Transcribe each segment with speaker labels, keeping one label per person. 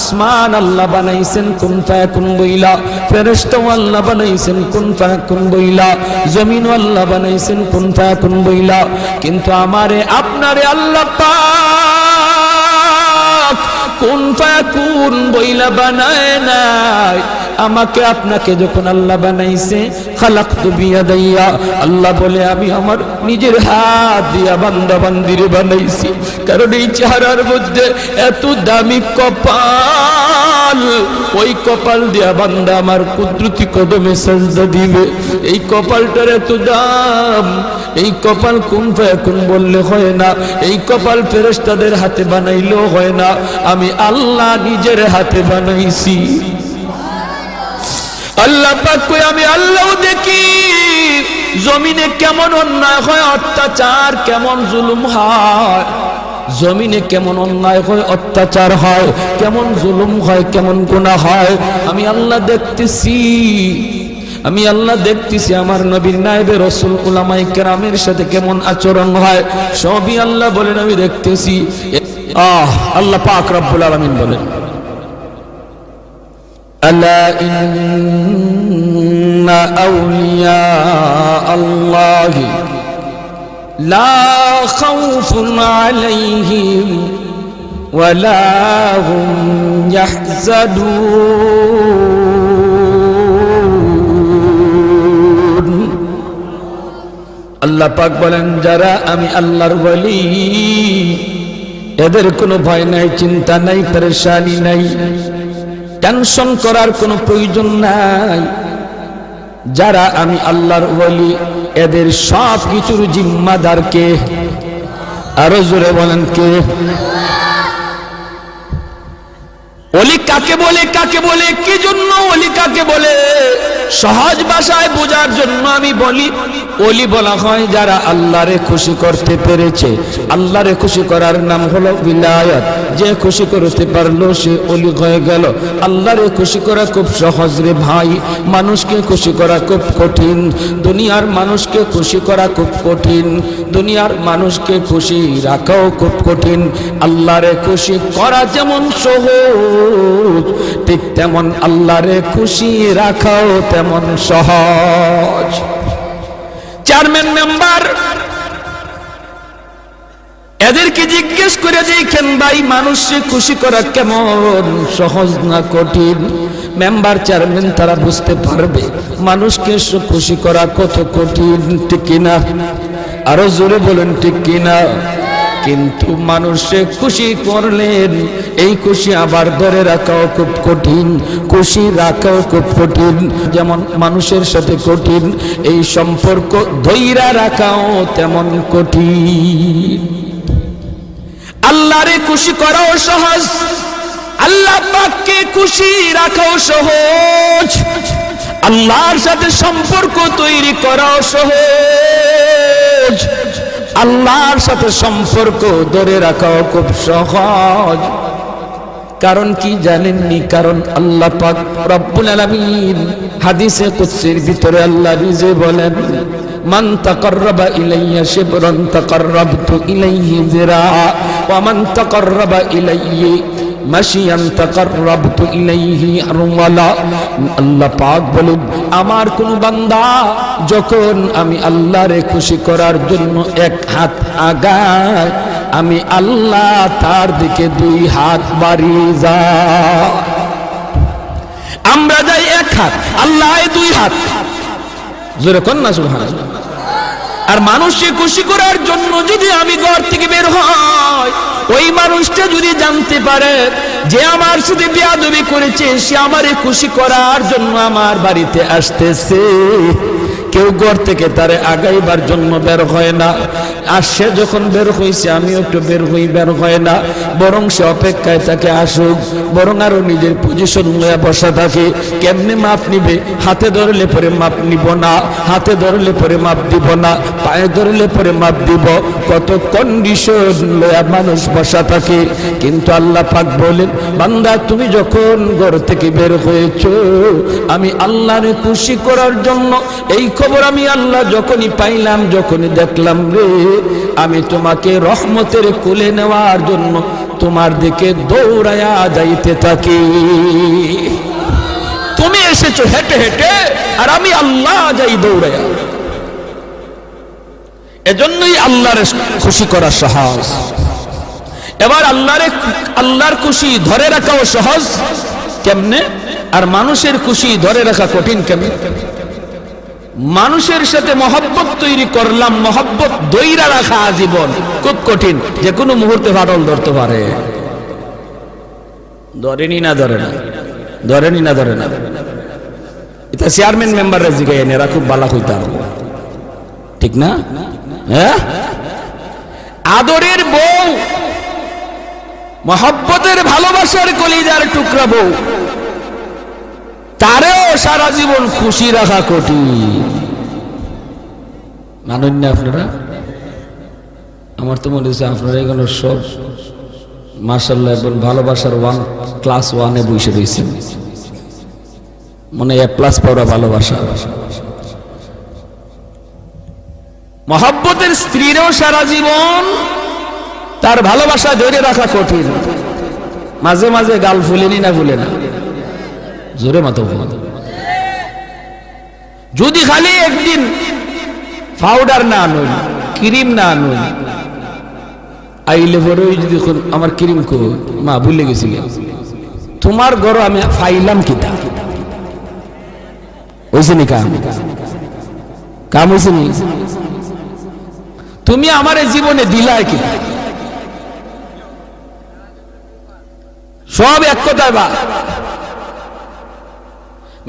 Speaker 1: আসমান আল্লাহ বানাইছেন কুন ফায়াকুন বইলা, ফেরেশতা আল্লাহ বানাইছেন কুন ফায়াকুন বইলা, জমিন আল্লাহ বানাইছেন কুন ফায়াকুন বইলা। কিন্তু আমারে আপনারে আল্লাহ পাক কুন ফায়াকুন বইলা বানায় নাই। আমাকে আপনাকে যখন আল্লাহ বানাইছে, খালাকতু বিয়াদাইয়া, আল্লাহ বলে আমি আমার নিজের হাত দিয়া বান্দা বান্দিরে বানাইছি। কারণ এই চেহারার মধ্যে এত দামি কপাল, ওই কপাল দিয়া বান্দা আমার কুদরতি কদমে সাজদা দিবে। এই কপালটার এত দাম। এই কপাল কুন ফায়াকুন বললে হয় না, এই কপাল ফেরেশতাদের হাতে বানাইলেও হয় না, আমি আল্লাহ নিজের হাতে বানাইছি। আল্লাহ পাক কই আমি আল্লাহও দেখি জমিনে কেমন অন্যায় হয়, অত্যাচার কেমন জুলুম হয়, জমিনে কেমন অন্যায় হয়, অত্যাচার হয়, কেমন জুলুম হয়, কেমন গুনাহ হয়, আমি আল্লাহ দেখতেছি। আমি আল্লাহ দেখতেছি আমার নবীর নায়েবে রাসূল উলামায়ে কেরামের সাথে কেমন আচরণ হয়, সবই আল্লাহ বলেন আমি দেখতেছি। আল্লাহ পাক রব্বুল আলামিন বলেন আলা ইন্না আউলিয়া আল্লাহি লা খাউফুন আলাইহিম ওয়া লা হুম ইয়াহজানুন। আল্লাহ পাক বলেন যারা আমি আল্লাহর ওলি, এদের কোনো ভয় নাই, চিন্তা নাই, পেরেশানি নাই, টেনশন করার কোনো প্রয়োজন নাই। যারা আমি আল্লাহর ওলি, এদের সব কিছুর জিম্মাদার কে? আরো জোরে বলেন কে? ওলি কাকে বলে? কাকে বলে? কি জন্য ওলি কাকে বলে? সহজ ভাষায় বোঝার জন্য আমি বলি, ওলি বলা হয় যারা আল্লাহরে খুশি করতে পেরেছে। আল্লাহরে খুশি করার নাম হলো বিলায়াত। যে খুশি করতে পারলো সে ওলি হয়ে গেল। আল্লাহরে খুশি করা খুব সহজ রে ভাই, মানুষকে খুশি করা খুব কঠিন। দুনিয়ার মানুষকে খুশি করা খুব কঠিন, দুনিয়ার মানুষকে খুশি রাখাও খুব কঠিন। আল্লাহরে খুশি করা যেমন সহজ, ঠিক তেমন আল্লাহরে খুশি রাখাও তেমন সহজ। চেয়ারম্যান মেম্বার এদেরকে জিজ্ঞেস করে দেখেন ভাই মানুষকে খুশি করা কেমন সহজ না কঠিন? মেম্বার চেয়ারম্যান তারা বুঝতে পারবে মানুষকে খুশি করা কত কঠিন, ঠিক কিনা? আরো জোরে বলেন ঠিক কিনা? কিন্তু মানুষে খুশি করলেন, এই খুশি আবার ধরে রাখাও খুব কঠিন, খুশি রাখাও খুব কঠিন। যেমন মানুষের সাথে কঠিন, এই সম্পর্ক ধৈর্য রাখাও তেমন কঠিন। আল্লাহরে খুশি করাও সহজ, আল্লাহ পাককে খুশি রাখাও সহজ, আল্লাহর সাথে সম্পর্ক তৈরি করাও সহজ, আল্লাহর সাথে সম্পর্ক ধরে রাখাও খুব সহজ। কারণ কি জানেননি? কারণ আল্লাহ পাক রব্বুল আলামিন হাদিসে কুদসির ভিতরে আল্লাহ নিজে বলেন, মান তাকাররাবা ইলাইয়া শিবরান তাকাররাবতু ইলাইহি যিরা ওয়া মান তাকাররাবা ইলাইহি মাশিয়ান তাকাররাবতু ইলাইহি আরওয়ালা। আল্লাহ পাক বলেন আমার কোন বান্দা যখন আমি আল্লাহরে খুশি করার জন্য এক হাত আগায়, আমি আল্লাহ তার দিকে দুই হাত বাড়িয়ে যায়। আমরা যাই এক হাত, আল্লাহ দুই হাত। জোরে কোন না সুবহানাল্লাহ। আর মানুষকে খুশি করার জন্য যদি আমি ঘর থেকে বের হই, ওই মানুষটা যদি জানতে পারে যে আমার সাথে বেয়াদবি করেছে, সে আমারে খুশি করার জন্য আমার বাড়িতে আসতেছে, কেউ ঘর থেকে তারে আগাইবার জন্য বের হয় না। আর সে যখন বের হয়েছে আমিও একটু বের হই, বের হয় না, বরং সে অপেক্ষায় তাকে আসুক, বরং আরো নিজের পজিশন নিয়ে বসা থাকে। কেমনে মাপ নিবে? হাতে ধরলে পরে মাপ নিব না, হাতে ধরলে পরে মাপ দিব না, পায়ে ধরলে পরে মাপ দিব, কত কন্ডিশন লয়া মানুষ বসা থাকে। কিন্তু আল্লাহ পাক বলেন বান্দা তুমি যখন ঘর থেকে বের হয়েছো, আমি আল্লাহরে খুশি করার জন্য, এই খবর আমি আল্লাহ যখনই পাইলাম, যখনই দেখলাম রে, আমি তোমাকে রহমতের কোলে নেওয়ার জন্য তোমার দিকে দৌড়ায়া যাইতে থাকি। তুমি এসেছো হেঁটে হেঁটে, আর আমি আল্লাহ যাই দৌড়ায়া। এজন্যই আল্লাহর খুশি করা সহজ। এবার আল্লাহর খুশি ধরে রাখাও সহজ কেমনে, আর মানুষের খুশি ধরে রাখা কঠিন কেমনে? মানুষের সাথে মহব্বত তৈরি করলাম, মহব্বত দইরা রাখা আজীবন খুব কঠিন, যে কোনো মুহূর্তে ফাটল ধরতে পারে। ধরেনি না ধরে না, ধরেনি না ধরে না। এটা চেয়ারম্যান মেম্বাররা জিগাই এরা খুব বালা হইতাম, ঠিক না? হ্যাঁ, আদরের বউ, মহব্বতের ভালোবাসার কলিজার টুকরা বউ, তারেও সারা জীবন খুশি রাখা কঠিন। মানেন না আপনারা? আমার তো মনে হচ্ছে আপনারা এগুলো সব মাশাআল্লাহ একবার ভালোবাসার ক্লাস 1-এ বসে রয়েছেন, মনে A+ পাওয়া ভালোবাসা। মহব্বতের স্ত্রীরও সারা জীবন তার ভালোবাসা ধরে রাখা কঠিন। মাঝে মাঝে গাল ফুলেনি না, ফুলে না? জোরে মতো যদি খালি একদিন পাউডার না আনুন, ক্রিম না আনুন, আইলে পরে যদি আমার ক্রিম কো মা ভুলে গেছি, তোমার ঘর আমি ফাইলাম কিতা হয়েছে নি? কাম হয়েছে নি? তুমি আমার জীবনে দিলাই কি? সব এক কথায় বা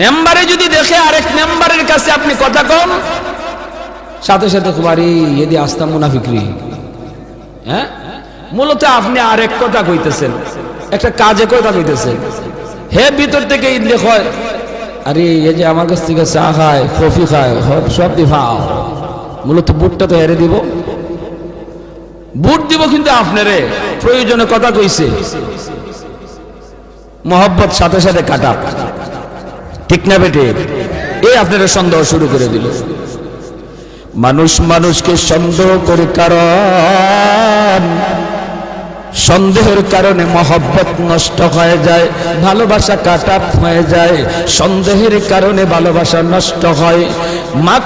Speaker 1: মেম্বারে যদি দেখে আরেক মেম্বারের কাছে আপনি কথা কম, সাথে সাথে কুমারী এদি আস্তা মুনাফিকরি। হ্যাঁ, মূলত আপনি আরেক কথা কইতেছেন, একটা কাজে কথা কইতেছেন। হে ভিতর থেকে ইদলে হয়, আরে এই যে আমার কাছ থেকে চা খায়, কফি খায়, সব দিফাও। মূলত বুটটা তো হেরে দিব, বুট দিব কিন্তু আপনারে প্রয়োজনে কথা কইছে, মহব্বত সাথে সাথে কাটা, ঠিক না বেটে? এই আপনারা সন্দেহ শুরু করে দিল। মানুষ মানুষকে সন্দেহ করে, কারণ সন্দেহের কারণে মহব্বত নষ্ট হয়ে যায়, ভালোবাসা কাটা হয়ে যায়, সন্দেহের কারণে ভালোবাসা নষ্ট হয়।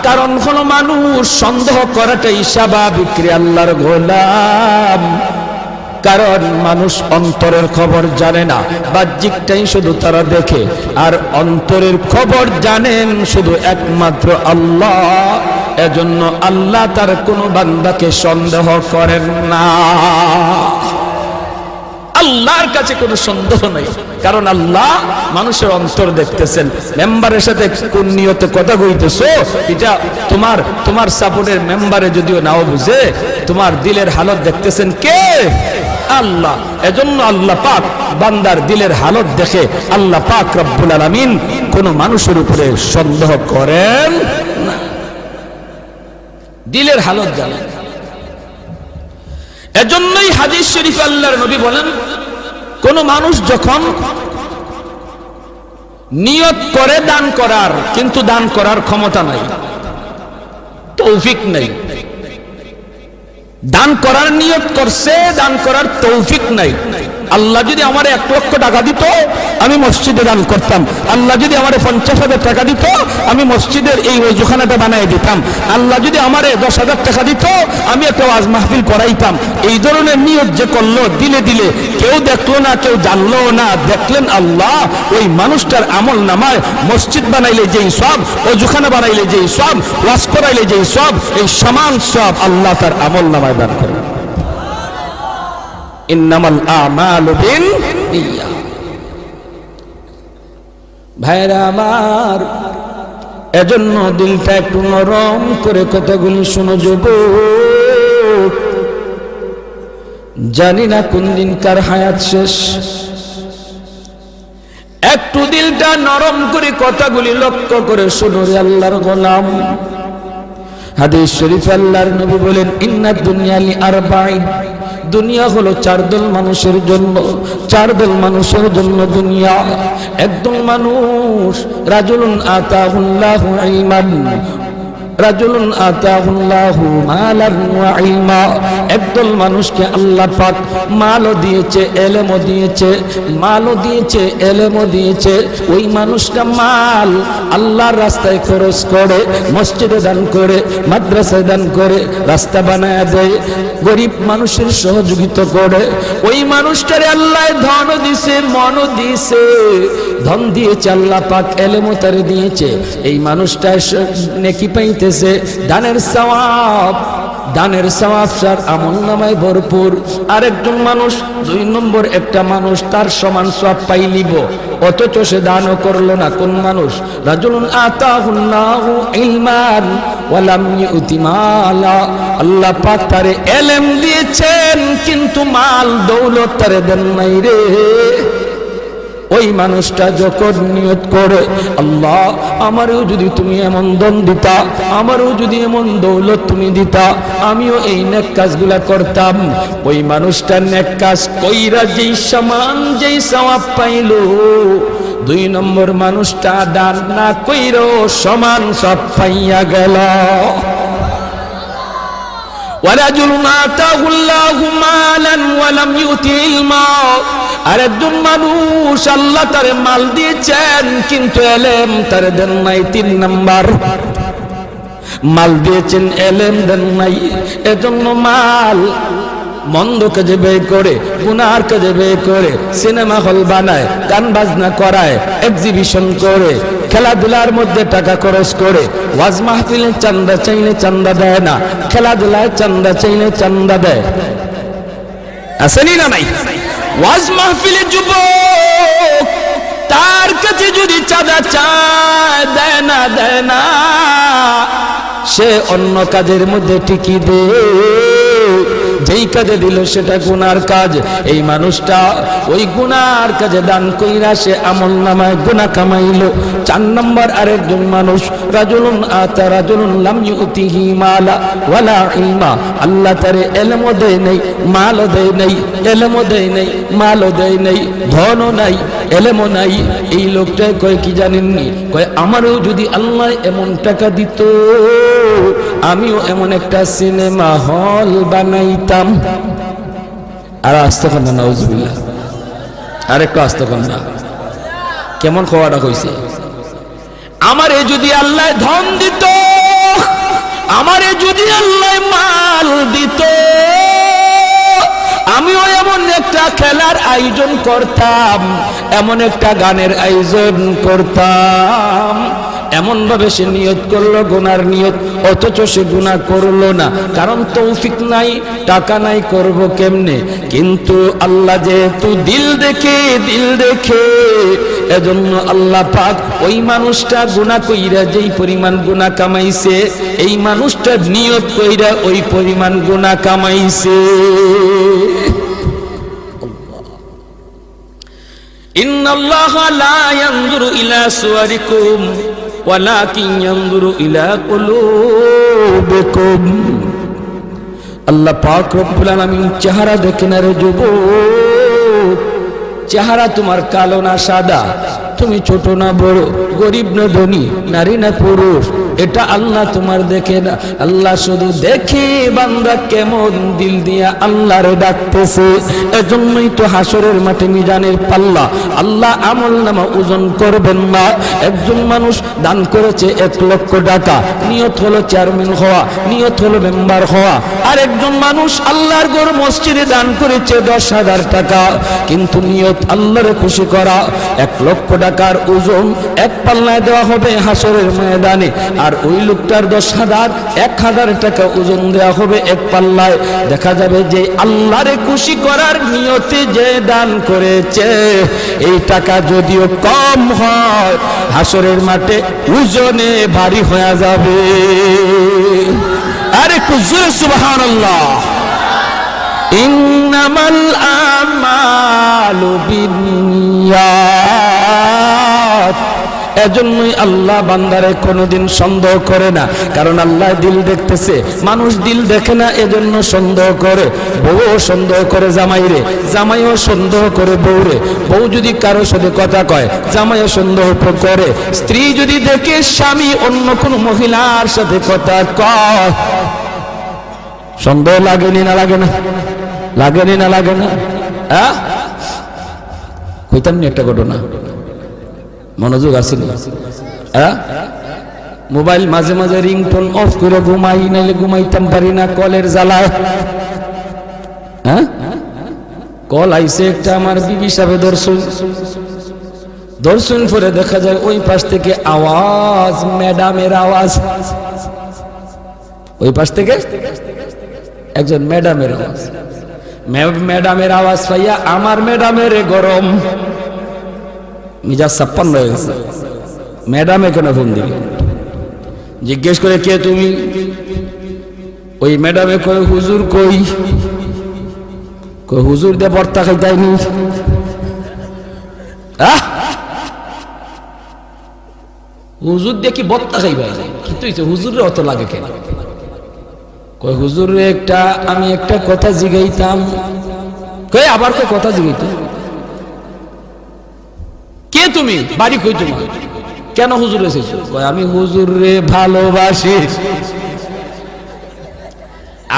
Speaker 1: কারণ হলো মানুষ সন্দেহ করাটাই স্বাভাবিক রে আল্লাহর গোলাম। কারণ মানুষ অন্তরের খবর জানে না, বাহ্যিকটাই শুধু তারা দেখে, আর অন্তরের খবর জানেন শুধু একমাত্র আল্লাহ। এজন্য আল্লাহ তার কোনো বান্দাকে সন্দেহ করেন না। আল্লাহর কাছে কোনো সন্দেহ নেই, কারণ আল্লাহ মানুষের অন্তর দেখতেছেন। মেম্বারের সাথে কোন নিয়তে কথা কইতেছো, এটা তোমার সাপোর্টের মেম্বারে যদিও নাও বুঝে, তোমার দিলের হালত দেখতেছেন কে? আল্লাহ। এজন্য আল্লাহ পাক বান্দার দিলের হালত দেখে আল্লাহ পাক রব্বুল আলামিন কোন মানুষের উপরে সন্দেহ করেন না, দিলের হালত জানেন। এজন্যই হাদিস শরীফ আল্লাহর নবী বলেন, কোন মানুষ যখন নিয়ত করে দান করার, কিন্তু দান করার ক্ষমতা নাই, তৌফিক নাই, দান করার নিয়ত করছে, দান করার তৌফিক নাই। আল্লাহ যদি আমার 1 লক্ষ টাকা দিত, আমি মসজিদে দান করতাম। আল্লাহ যদি আমার 50,000 টাকা দিত, আমি মসজিদের এই ওযুখানাটা বানিয়ে দিতাম। আল্লাহ যদি আমার 10,000 টাকা দিত, আমি একটা ওয়াজ মাহফিল করাইতাম। এই ধরনের নিয়ত যে করলো দিলে দিলে, কেউ দেখলো না, কেউ জানলো না, দেখলেন আল্লাহ, ওই মানুষটার আমল নামায় মসজিদ বানাইলে যেই সব, ওযুখানা বানাইলে যেই সব, ওয়াজ করাইলে যেই সব, এই সমান সব আল্লাহ তার আমল নামায় দান করেন। ইন্নামাল আমালু বিন্নিয়া। ভাইরা আমার, এজন্য দিলটা একটু নরম করে কথাগুলি শুনো যুবক। জানি না কোন দিন কার হায়াত শেষ, একটু দিলটা নরম করে কথাগুলি লক্ষ্য করে শুনো রে আল্লাহর গোলাম। হাদিস শরীফ আল্লাহর নবী বলেন, ইন্নাদ দুনিয়া লি আরবাঈন, দুনিয়া হলো 4 দল মানুষের জন্য। 4 দল মানুষের জন্য দুনিয়া। একদল মানুষ, রাজুলুন আতাহুল্লাহু ইলমান রাজুলুন আতাহুল্লাহু মালান ওয়া ইলমা, একদল মানুষকে আল্লাহ পাক মালও দিয়েছে, এলেমও দিয়েছে, মালও দিয়েছে, এলেমও দিয়েছে। ওই মানুষটা মাল আল্লাহর রাস্তায় খরচ করে, মসজিদে দান করে, মাদ্রাসায় দান করে, রাস্তা বানায় দেয়, গরিব মানুষের সহযোগিতা করে। ওই মানুষটারে আল্লাহ ধন দিছে, মন দিছে, ধন দিয়েছে আল্লাহ পাক, এলেমও তারে দিয়েছে। এই মানুষটা নেকি পাইতেছে, দানের সওয়াব, দানের সওয়াব তার আমলনামায় ভরপুর। আরেকজন মানুষ, 2 নম্বর একটা মানুষ তার সমান সওয়াব পাইলিব, অথচ সে দানও করলো না। কোন মানুষ? রাজুলুন আতাহুল্লাহু ইলমান ওয়া লাম ইউতি মালা, আল্লাহ পাক তারে ইলম দিয়েছেন কিন্তু মাল দৌলত তারে দেন নাই রে। ওই মানুষটা যখন নিয়ত করে, আল্লাহ আমারও যদি তুমি এমন ধন দিতা, আমারও যদি এমন দৌলত তুমি দিতা, আমিও এই নেক কাজগুলা করতাম। ওই মানুষটা নেক কাজ কইরা যেই সমান যেই সওয়াব পাইল, 2 নম্বর মানুষটা দান না কইরো সমান সব পাইয়া গেল। ওয়ারাজুলুন আতাহুল্লাহু মালান ওয়া লাম ইউতি ইলমা, আরেকজন মানুষ আল্লাহ তারে মাল দিয়েছেন কিন্তু এলেম তারে দেন নাই। 3 নাম্বার, মাল দিয়েছেন এলেম দেন নাই, এজন্য মাল মন্দ কাজে ব্যয় করে, গুনার কাজে ব্যয় করে, সিনেমা হল বানায়, গান বাজনা করায়, এক্সিবিশন করে, খেলাধুলার মধ্যে টাকা খরচ করে, ওয়াজ মাহফিলে চান্দা চাইলে চান্দা দেয় না, খেলাধুলায় চান্দা চাইলে চান্দা দেয়। আসেনি না নাই? ওয়াজ মাহফিলে যুবক তার কাছে যদি চাঁদা চায়, দেয় না, দেয় না, সে অন্য কাজের মধ্যে টিকি দে, যেই কাজে দিল সেটা গুনার কাজ। এই মানুষটা ওই গুনার কাজে দান কইরা সে আমল নামায় গুনাহ কামাইল। 4 নম্বর আরেকজন মানুষ, রাজুলুন আতা রাজুলুন লাম ইউতিহি মালা ওয়ালা ইলমা, আল্লাহ তারে ইলমও দেয় নাই, মালও দেয় নাই, ইলমও দেয় নাই, মালও দেয় নাই, ধনও নাই, ইলমও নাই। এই লোকটা কয় কি জানেননি? কয় আমারও যদি আল্লাহ এমন টাকা দিত, আমিও এমন একটা সিনেমা হল বানাইতাম। আর আস্তাগফিরুল্লাহ, নাউজুবিল্লাহ, আরেকটু আস্তাগফিরুল্লাহ। কেমন খোয়াটা কইছে? আমারে যদি আল্লাহ ধন দিত, আমারে যদি আল্লাহ মাল দিত, আমিও এমন একটা খেলার আয়োজন করতাম, এমন একটা গানের আয়োজন করতাম। এমন ভাবে সে নিয়ত করলো গুনার নিয়ত, অথচ সে গুনাহ করলো না, কারণ তৌফিক নাই, টাকা নাই, করব কেমনে? কিন্তু আল্লাহ যেহেতু দিল দেখে, দিল দেখে, এজন্য আল্লাহ পাক ওই মানুষটা গুনাহ কইরা যেই পরিমাণ গুনাহ কামাইছে, এই মানুষটা নিয়ত কইরা ওই পরিমাণ গুনাহ কামাইছে। ইন্নাল্লাহা লা ইয়ানজুরু ইলা সুওয়ারিকুম ওয়ালাকিন ইয়ানজুরু ইলা কুলুবিকুম। আল্লাহ পাক রব্বুল আলামিন চেহারা দেখেন। রে যুবক, চেহারা তোমার কালো না সাদা, তুমি ছোট না বড়, গরিব না ধনী, নারী না পুরুষ, এটা আল্লাহ তোমার দেখে না। আল্লাহ শুধু দেখে বান্দা কেমন দিল দিয়া আল্লাহরে ডাকতেছে। এজন্যই তো হাসরের মাঠে মিজানের পাল্লা আল্লাহ আমল নামা ওজন করবেন না। একজন মানুষ দান করেছে 1 লক্ষ টাকা, নিয়ত হলো চেয়ারম্যান হওয়া, নিয়ত হলো মেম্বার হওয়া। আর একজন মানুষ আল্লাহর ঘর মসজিদে দান করেছে 10,000 টাকা, কিন্তু নিয়ত আল্লাহরে খুশি করা। 1 লক্ষ টাকার ওজন 1 পাল্লায় দেওয়া হবে হাসরের ময়দানে, আর ওই লোকটার 10,000 টাকা ওজন দেওয়া হবে 1 পাল্লায়। দেখা যাবে যে আল্লাহরে খুশি করার নিয়তে যে দান করেছে, এই টাকা যদিও কম হয়, হাসরের মাঠে ওজনে ভারী হয়ে যাবে। আরে কুজুর সুবহানাল্লাহ। ইন্নামাল আমালু বিন্নিয়াত, এজন্যই আল্লাহ বান্দারে কোনোদিন সন্দেহ করে না, কারণ আল্লাহ দিল দেখতেছে, মানুষ দিল দেখে না, এজন্য সন্দেহ করে। বউও সন্দেহ করে জামাইরে, জামাইও সন্দেহ করে বউরে। বউ যদি কারো সাথে কথা কয়, জামাইও সন্দেহ করে। স্ত্রী যদি দেখে স্বামী অন্য কোনো মহিলার সাথে কথা কয়, সন্দেহ লাগেনি না লাগে না? লাগেনি না লাগে না? হ্যাঁ, কইতাম নি একটা ঘটনা, মনোযোগ আছে না? হ্যাঁ, মোবাইল মাঝে মাঝে রিংটোন অফ করে ঘুমাই, নাইলে ঘুমাইতাম পারি না কলের জ্বালায়। হ্যাঁ, কল আইছে একটা, আমার বিবি সাহেব দর্শন করে দেখা যায় ওই পাশ থেকে আওয়াজ, ম্যাডামের আওয়াজ। ওই পাশ থেকে একজন ম্যাডামের আওয়াজ, ম্যাডামের আওয়াজ পাইয়া আমার ম্যাডামের গরম মিজাজ 56 হয়ে গেছে। ম্যাডামে কেন ফোন দিবি? জিজ্ঞেস করে কে তুমি? ওই ম্যাডামে কয় হুজুর কই? কই হুজুর দে বর্তা খাইতাইনি। হুজুর দিয়ে কি বর্তা খাইবা? কি তুই হুজুরে অত লাগে কেন? কই হুজুরে আমি একটা কথা জিগাইতাম। কই আবার কই কথা জিগাইতাম? কে তুমি? বাড়ি কই তোমার? কেন হুজুর এসেছো? কই আমি হুজুরে ভালোবাসি।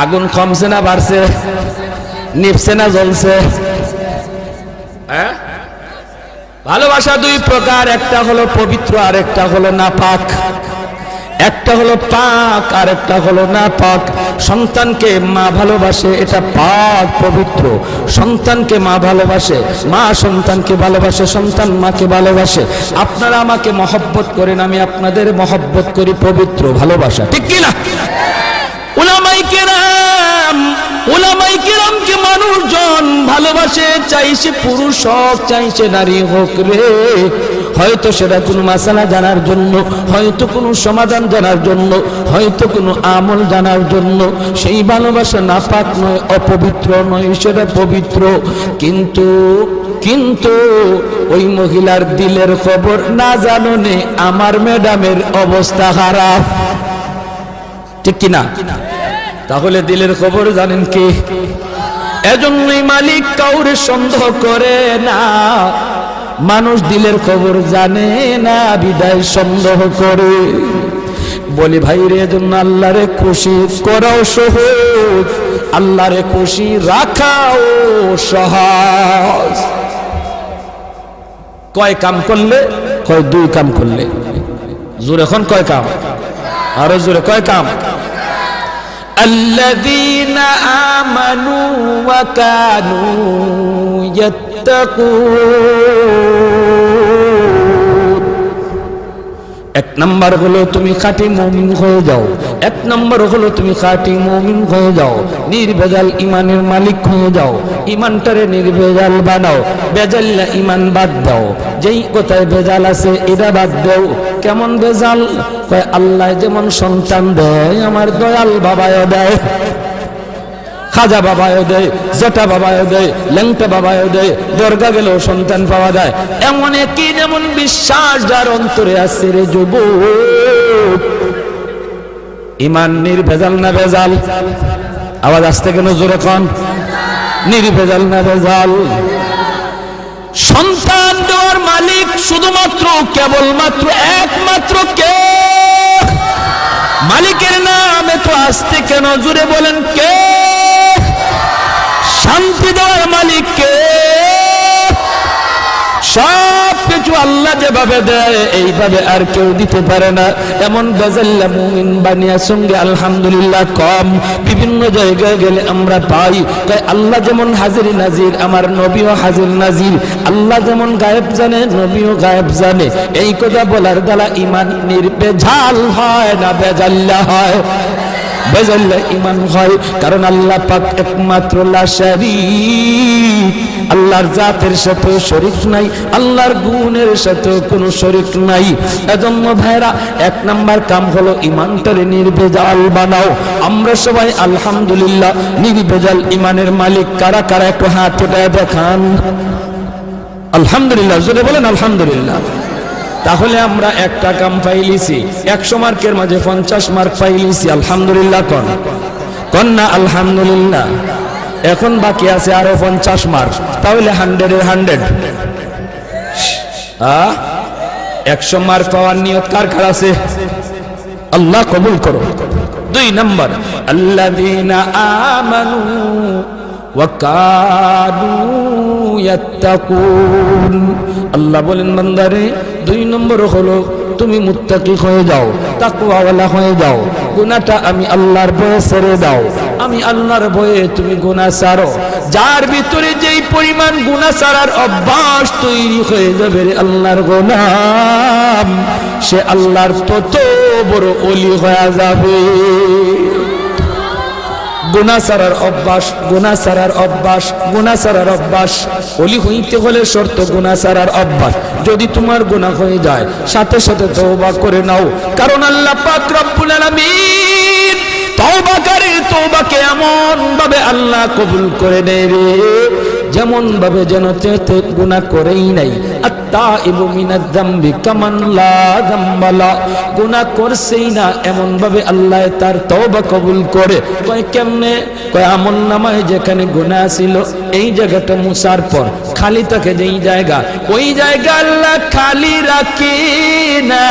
Speaker 1: আগুন কমছে না বাড়ছে? নিভছে না জ্বলছে? হ্যাঁ, ভালোবাসা দুই প্রকার, একটা হলো পবিত্র আর একটা হলো নাপাক। একটা হলো পাক আর একটা হলো নাপাক। সন্তানকে মা ভালোবাসে, এটা পাক পবিত্র। সন্তানকে মা ভালোবাসে, মা সন্তানকে ভালোবাসে, সন্তান মাকে ভালোবাসে। আপনারা আমাকে মহব্বত করেন, আমি আপনাদের মহব্বত করি, পবিত্র ভালোবাসা, ঠিক কি না? উলামায়ে কেরামকে মানুষজন ভালোবাসে, চাইছে পুরুষ হোক চাইছে নারী হোক রে। হয়তো সেটা কোনো মাসালা জানার জন্য, হয়তো কোনো সমাধান জানার জন্য, হয়তো কোনো আমল জানার জন্য। সেই ভালোবাসা নাপাক নয়, অপবিত্র নয়, সেটা পবিত্র। কিন্তু ওই মহিলার দিলের খবর না জাননে আমার ম্যাডামের অবস্থা খারাপ, ঠিক কিনা? তাহলে দিলের খবর জানেন কে? এজন্যই মালিক কাউরে সন্দেহ করে না। মানুষ দিলের খবর জানে না, বিদায় সন্দেহ করে। বলি ভাই রে, এজন্য আল্লাহরে খুশি করাও সহজ, আল্লাহরে খুশি রাখাও সহজ। কয় কাম করলে? কয় দুই কাম করলে। জোরে এখন কয় কাম? আরো জোরে কয় কাম? الذين آمنوا وكانوا يتقون। এক নম্বর হলো তুমি খাঁটি মুমিন হয়ে যাও। এক নম্বর হলো তুমি খাঁটি মুমিন হয়ে যাও, নির্ভেজাল ইমানের মালিক হয়ে যাও। ইমানটারে নির্ভেজাল বানাও, বেজাল্লা ইমান বাদ দাও। যেই কোথায় ভেজাল আছে এটা বাদ দাও। কেমন ভেজাল? কয় আল্লাহ যেমন সন্তান দেয়, আমার দয়াল বাবাও দেয়, খাজা বাবাও দেয়, জটা বাবাও দেয়, ল্যাংটা বাবাও দেয়। দরগা গেলেও সন্তান পাওয়া যায়। এমন একই যেমন বিশ্বাস যার অন্তরে আছে রে যুবক। ইমান নির্ভেজাল না ভেজাল? আওয়াজ আসতে কেন জোরে কোন? নির্ভেজাল না ভেজাল? সন্তান দেওয়ার মালিক শুধুমাত্র কেবলমাত্র একমাত্র কে? মালিকের নাম এত আসতে কেন? জোরে বলেন কে? শান্তি দেওয়ার মালিক কে? সব কিছু আল্লাহ যেভাবে দেয় এইভাবে আর কেউ দিতে পারে না। এমন বেজাল্লা মুমিন বানিয়া সঙ্গে আলহামদুলিল্লাহ কম। বিভিন্ন জায়গায় গেলে আমরা পাই, তাই আল্লাহ যেমন হাজির নাজির, আমার নবীও হাজির নাজির। আল্লাহ যেমন গায়েব জানে, নবীও গায়েব জানে। এই কথা বলার দ্বারা ইমান নির্ভেজাল হয় না বেজাল্লা হয়? বেজাল্লা ইমান হয়, কারণ আল্লাহ পাক একমাত্র লা শারীক। আল্লাহর জাতের সাথে শরীক নাই, আল্লাহর গুণের সাথে কোনো শরীক নাই। এজন্য ভাইরা, এক নাম্বার কাম হলো ইমানটারে নির্ভেজাল বানাও। আমরা সবাই আলহামদুলিল্লাহ নির্ভেজাল ইমানের মালিক কারা কারা একটু হাত উঠায় দেখান। আলহামদুলিল্লাহ, জোরে বলেন আলহামদুলিল্লাহ। তাহলে আমরা একটা কাম পাইলিছি, 100 মার্কের মাঝে 50 মার্ক পাইলিছি। আলহামদুলিল্লাহ কন না আলহামদুলিল্লাহ। এখন বাকি আছে আরো 50 মার্ক, তাহলে 100-এর 100। 100 মার্ক পাওয়ার নিয়ত কার কার আছে? আল্লাহ কবুল করো। 2 নম্বর, আল্লাযীনা আমানু ওয়া কানু ইয়াত্তাকুন। আল্লাহ বলেন বান্দারে 2 নম্বর হলো তুমি মুত্তাকি হয়ে যাও, তাকওয়াওয়ালা হয়ে যাও। গুনাহটা আমি আল্লাহর ভয়ে ছেড়ে দাও। আমি আল্লাহর ভয়ে তুমি গুনাহ ছাড়ো। যার ভিতরে যেই পরিমাণ গুনাহ ছাড়ার অভ্যাস তৈরি হয়ে যাবে রে আল্লাহর গোলাম, সে আল্লাহর তত বড় ওলি হয়ে যাবে। গুনাহ ছাড়ার অভ্যাস, গুনাহ ছাড়ার অভ্যাস, গুনাহ ছাড়ার অভ্যাস। ওলি হইতে হলে শর্ত গুনাহ ছাড়ার অভ্যাস। যদি তোমার গুনাহ হয়ে যায় সাথে সাথে তওবা করে নাও, কারণ আল্লাহ পাক রব্বুল আলামিন তওবাকারীর তওবাকে এমন ভাবে আল্লাহ কবুল করে নেয় রে, যেমন ভাবে যেন তে গুনাহ করেই নাই। আত্তাইবু মিনাজ যামবি কামান লা যামবা লা, গুনাহ করছেই না এমন ভাবে আল্লাহ তার তওবা কবুল করে। কয় কেমনে? কয় আমলনামায় যেখানে গুনাহ ছিল এই জায়গাটা মুছার পর খালি থাকে যেই জায়গা, ওই জায়গা আল্লাহ খালি রাখে না।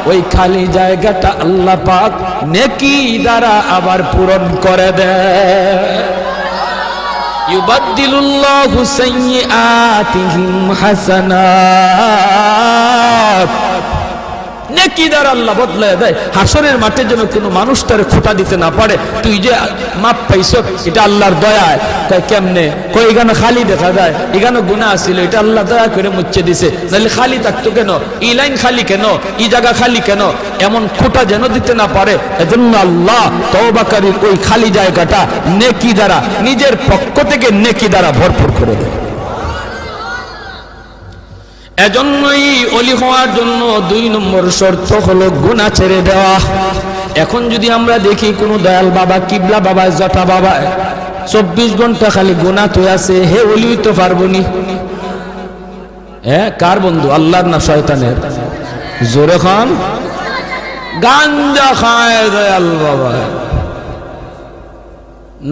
Speaker 1: ওই খালি জায়গাটা আল্লাহ পাক নেকি দ্বারা আবার পূরণ করে দেয়। ইউবাদদিলুল্লাহু সাইয়্যাতিহিম হাসানাত। নেকি দ্বারা আল্লাহ বদলায় দেয়। হাসরের মাঠে যেন কোনো মানুষ তার খোটা দিতে না পারে। তুই যে মাপ পাইছ এটা আল্লাহর দয়ায়। কয় কেমনে? কই এখানে খালি দেখা যায়, এখানে গুনাহ আছিল, এটা আল্লাহ দয়া করে মুছে দিছে, নাহলে খালি থাকতো কেন? এই লাইন খালি কেন? এই জায়গা খালি কেন? এমন খোটা যেন দিতে না পারে। এজন্য আল্লাহ তওবাকারীর ওই খালি জায়গাটা নেকি দ্বারা, নিজের পক্ষ থেকে নেকি দ্বারা ভরপুর করে দেয়। এজন্যই ওলি হওয়ার জন্য 2 নম্বর শর্ত হলো গুনাহ ছেড়ে দেওয়া। এখন যদি আমরা দেখি কোন দয়াল বাবা, কিবলা বাবা, জটা বাবা 24 ঘন্টা খালি গুনাহ তো আছে, হে ওলি তো পারবনি? কার বন্ধু, আল্লাহর না শয়তানের? জোরে খান। গাঞ্জা খায় দয়াল বাবা,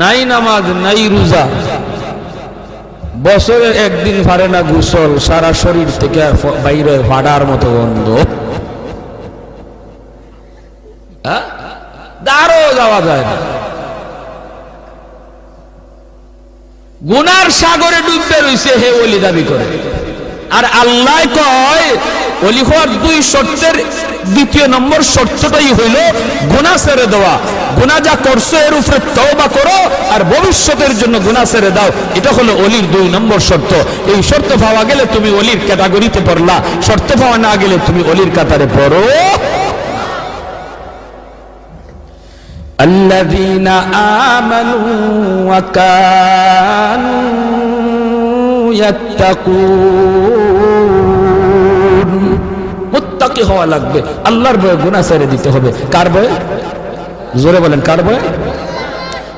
Speaker 1: নাই নামাজ নাই রোজা, বছরে একদিন পারে না গোসল, সারা শরীর থেকে বাইরে ফাটার মতো গন্ধ। দাঁড়ো যাওয়া যায় না। গুনার সাগরে ডুববে রইছে, হে ওলি দাবি করে। আর আল্লাহ কয় ওলি হওয়ার 2 শর্তের 2 নম্বর শর্তটাই হইল গুনাহ ছেড়ে দেওয়া। গুনাহ যা করছো এর উপরে তওবা করো আর ভবিষ্যতের জন্য গুনাহ ছেড়ে দাও। এটা হলো ওলির 2 নম্বর শর্ত। এই শর্ত পাওয়া গেলে তুমি ওলির ক্যাটাগরিতে পড়লা, শর্ত পাওয়া না গেলে তুমি ওলির কাতারে পড়ো। আল্লাযীনা আমানু ওয়া কানু ইয়াত্তাকুন। মুত্তাকি হওয়া লাগবে, আল্লাহর ভয়ে গুনাহ ছেড়ে দিতে হবে। কার ভয়ে? জোরে বলেন, কার ভয়ে?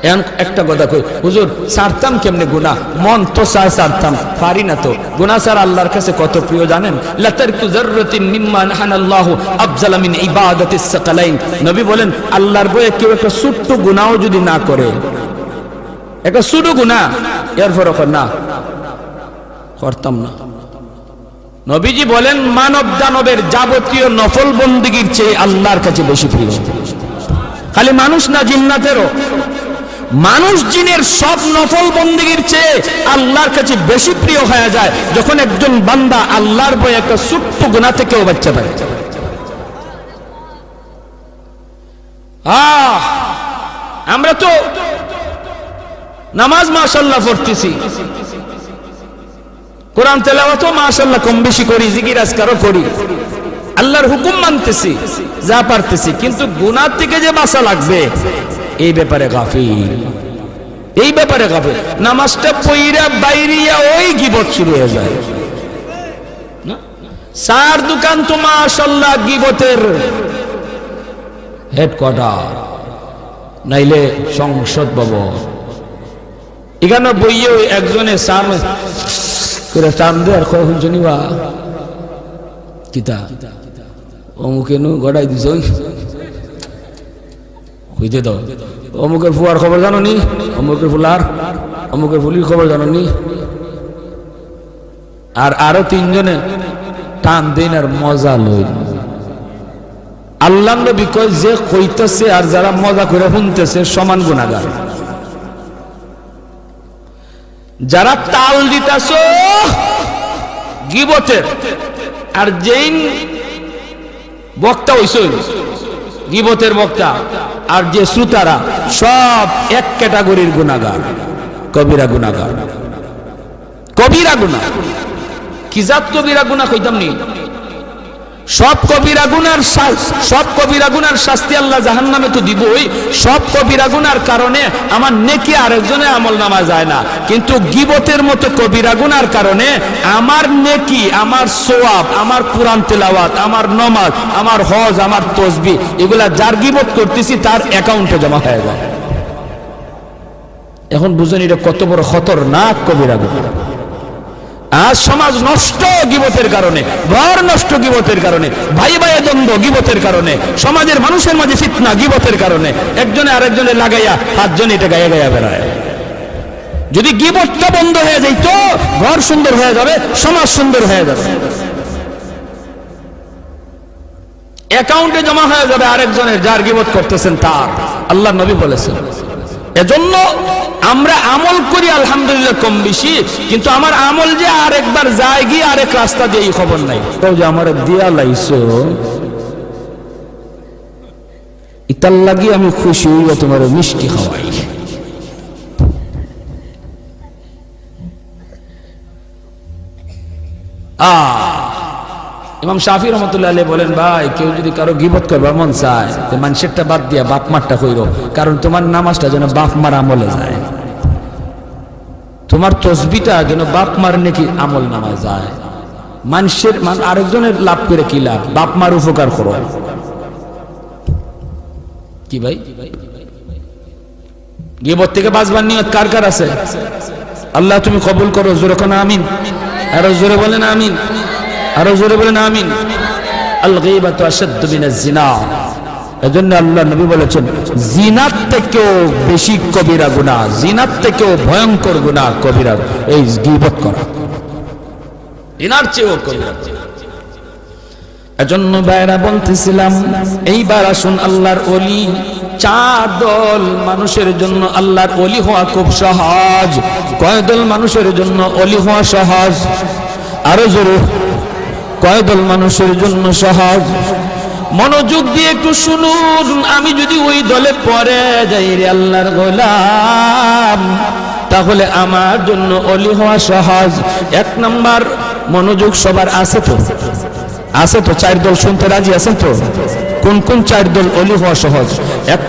Speaker 1: এখন একটা কথা কই, হুজুর ছাড়তাম কেমনে গুনাহ? মন তো চায় ছাড়তাম, পারি না তো। গুনাহ ছাড়া আল্লাহর কাছে কত প্রিয় জানেন? লাতারকু যাররাতিন মিম্মা নাহানাল্লাহু আফজালা মিন ইবাদাতিস সাকালাইন। নবী বলেন আল্লাহর ভয়ে কেউ একটা ছোট্ট গুনাহও যদি না করে, একটা ছোট গুনাহ, এরপর না করতাম না। নবীজি বলেন মানব দানবের যাবতীয় নফল বন্দেগীর চেয়ে আল্লাহর কাছে বেশি প্রিয়। খালি মানুষ না, জিন্নাতেরও। মানুষ জিনের সব নফল বন্দেগীর চেয়ে আল্লাহর কাছে বেশি প্রিয় হয়ে যায় যখন একজন বান্দা আল্লাহর ভয়ে একটা ছোট্ট গুনাহ থেকেও বাঁচতে পারে। আমরা তো নামাজ মাশাআল্লাহ পড়তেছি, কোরআন তেলাওয়াতও মাশাআল্লাহ কম বেশি করি, জিকির আজকারও করি, আল্লাহর হুকুম মানতেছি, যা পারতেছি, কিন্তু গুনাহ থেকে যে বাঁচা লাগবে এই ব্যাপারে গাফিল। এই ব্যাপারে গাফিল। নামাজটা পইরা বাইরিয়া ওই গীবত শুরু হয়ে যায়। চার দোকান তো মাশাআল্লাহ গীবতের হেডকোয়ার্টার, নাইলে সংসদ ভবন। এখানে বইয়ে একজনে সাম করে চান দে আর কখন জনিবা কিতা অমুকে নু গড়াই দিছ হইতে দাও অমুকের ফুয়ার খবর জানো নি অমুকের ফুলার অমুকের ফুলির খবর জানো নি আর আরো তিনজনে টান দিন আর মজা লই আল্লাহ নবী কয় যে কইতেছে আর যারা মজা করে শুনতেছে সমান গুনাহগার যারা তাল দিতেছো গীবতের আর যেই বক্তা হইছে গীবতের বক্তা আর যে শ্রোতারা সব এক ক্যাটাগরির গুনাহগার কবিরা গুনাহগার কবিরা গুনাহ কি জাত কবিরা গুনাহ কইতাম নি সব কবিরা গুনার শাস্তি আল্লাহ জাহান্নামে তো দিবই সব কবিরা গুনার কারণে আমার নেকি আরেকজনের আমলনামা যায় না কিন্তু গীবতের মতো কবিরা গুনার কারণে আমার নেকি আমার সওয়াব আমার কুরআন তেলাওয়াত আমার নামাজ আমার হজ আমার তাসবিহ এগুলা যার গীবত করতেছি তার অ্যাকাউন্টে জমা হয়ে যায় এখন বুঝুন এটা কত বড় খতরনাক কবিরা গুনাহ আজ সমাজ নষ্ট গীবতের কারণে ঘর নষ্ট গীবতের কারণে ভাই ভাই দ্বন্দ্ব গীবতের কারণে সমাজের মানুষের মাঝে ফিতনা গীবতের কারণে একজনে আরেকজনে লাগাইয়া পাঁচজন এটা গায়ে গায়ে বেড়ায় যদি গীবতটা বন্ধ হয়ে যাইত ঘর সুন্দর হয়ে যাবে সমাজ সুন্দর হয়ে যাবে অ্যাকাউন্টে জমা হয়ে যাবে আরেকজনের যার গীবত করতেছেন তার আল্লাহ নবী বলেছেন এজন্য আমরা আমল করি আলহামদুলিল্লাহ কম বেশি কিন্তু আমার আমল যে আরেকবার যায় গিয়ে আরেক রাস্তা দিয়ে এই খবর নাই তো যে আমার দিয়া লাইছো ইতার লাগি আমি খুশি হইয়া তোমার মিষ্টি খাওয়াই ইমাম শাফি রহমতুল্লাহ আলাইহি বলেন ভাই কেউ যদি কারো গীবত করবার মন চায় তো মানুষেরটা বাদ দিয়া বাপ মারটা কইরো কারণ তোমার নামাজটা যেন বাপ মার আমলে যায় তোমার তসবিটা যেন বাপ মার নাকি আমল নামা যায় মানুষের আরেকজনের লাভ করে কি লাভ বাপ মার উপকার করো কি ভাই গীবত থেকে বাঁচবার নিয়ত কার কার আছে আল্লাহ তুমি কবুল করো জোরে কোন আমিন আরো জোরে বলেন আমিন আরো জোরে বলেন আমিন আল গীবাতু আশাদ্দু মিনাজ জিনা এজন্য আল্লাহ নবী বলেছেন জিনাত থেকেও বেশি কবিরা গুনাহ জিনাত থেকেও ভয়ঙ্কর গুনাহ কবিরা এই গীবত করা জিনার চেয়েও কবিরা এজন্য ভাইরা বলতেছিলাম এইবার আসুন আল্লাহর ওলি চার দল মানুষের জন্য আল্লাহর ওলি হওয়া খুব সহজ কয় দল মানুষের জন্য ওলি হওয়া সহজ আরো জোরে কয় দল মানুষের জন্য সহজ মনোযোগ দিয়ে একটু শুনুন আমি যদি ওই দলে পড়ে যাই রে আল্লাহর গোলাম তাহলে আমার জন্য ওলি হওয়া সহজ এক নাম্বার মনোযোগ সবার আছে তো চার দল শুনতে রাজি আছেন তো কোন কোন চার দল ওলি হওয়া সহজ এক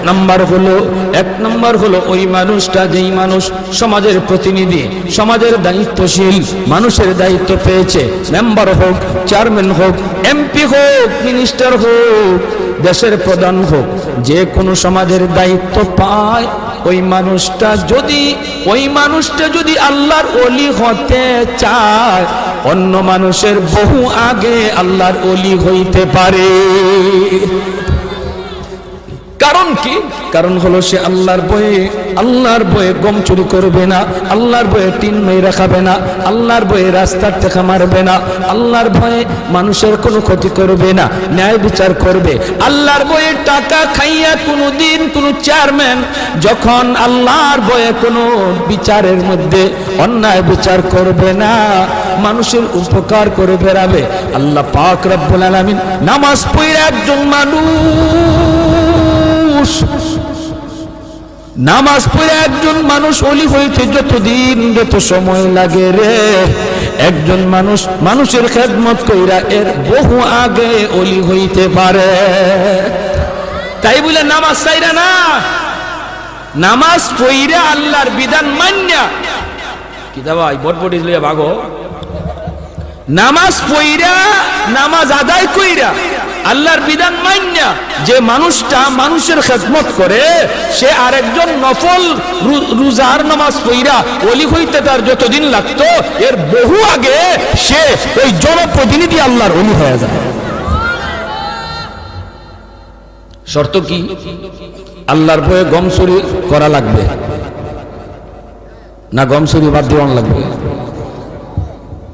Speaker 1: নাম্বার হলো ওই মানুষটা যেই মানুষ সমাজের প্রতিনিধি সমাজের দায়িত্বশীল মানুষের দায়িত্ব পেয়েছে মেম্বার হোক চেয়ারম্যান হোক এমপি হোক মিনিস্টার হোক দেশের প্রধান হোক যে কোনো সমাজের দায়িত্ব পায় ওই মানুষটা যদি আল্লাহর ওলি হতে চায় অন্য মানুষের বহু আগে আল্লাহর ওলি হইতে পারে কারণ কি কারণ হলো সে আল্লাহর বয়ে গম চুরি করবে না আল্লাহর বয়ে টিন মেরে খাবে না আল্লাহর বয়ে রাস্তার থেকে মারবে না আল্লাহর ভয়ে মানুষের কোনো ক্ষতি করবে না ন্যায় বিচার করবে আল্লাহর বয়ে টাকা খাইয়া কোনোদিন কোনো চেয়ারম্যান যখন আল্লাহর বয়ে কোনো বিচারের মধ্যে অন্যায় বিচার করবে না মানুষের উপকার করে বেড়াবে আল্লাহ পাক রব্বুল আলামিন নামাজ পড়ে একজন মানুষ ওলি হইতে যত সময় লাগে রে একজন মানুষের খেদমত কইরা এর বহু আগে ওলি হইতে পারে তাই বলে নামাজ চাইরা না নামাজ পড়িরা আল্লাহর বিধান মান্যা কি দাবাই বটবটি লইয়া ভাগো নামাজ পড়িরা নামাজ আদায় কইরা আল্লাহর বিধান মাইন্না যে মানুষটা মানুষের খেদমত করে সে আরেকজন নফল রোজার নামাজ পড়া ওলি হইতে তার যতদিন লাগতো এর বহু আগে সে ওই জনপ্রতিনিধি আল্লাহর ওলি হয়ে যায়। শর্ত কি? আল্লাহর ভয়ে গম চুরি করা লাগবে না গম চুরি বাদ দেওয়ান লাগবে?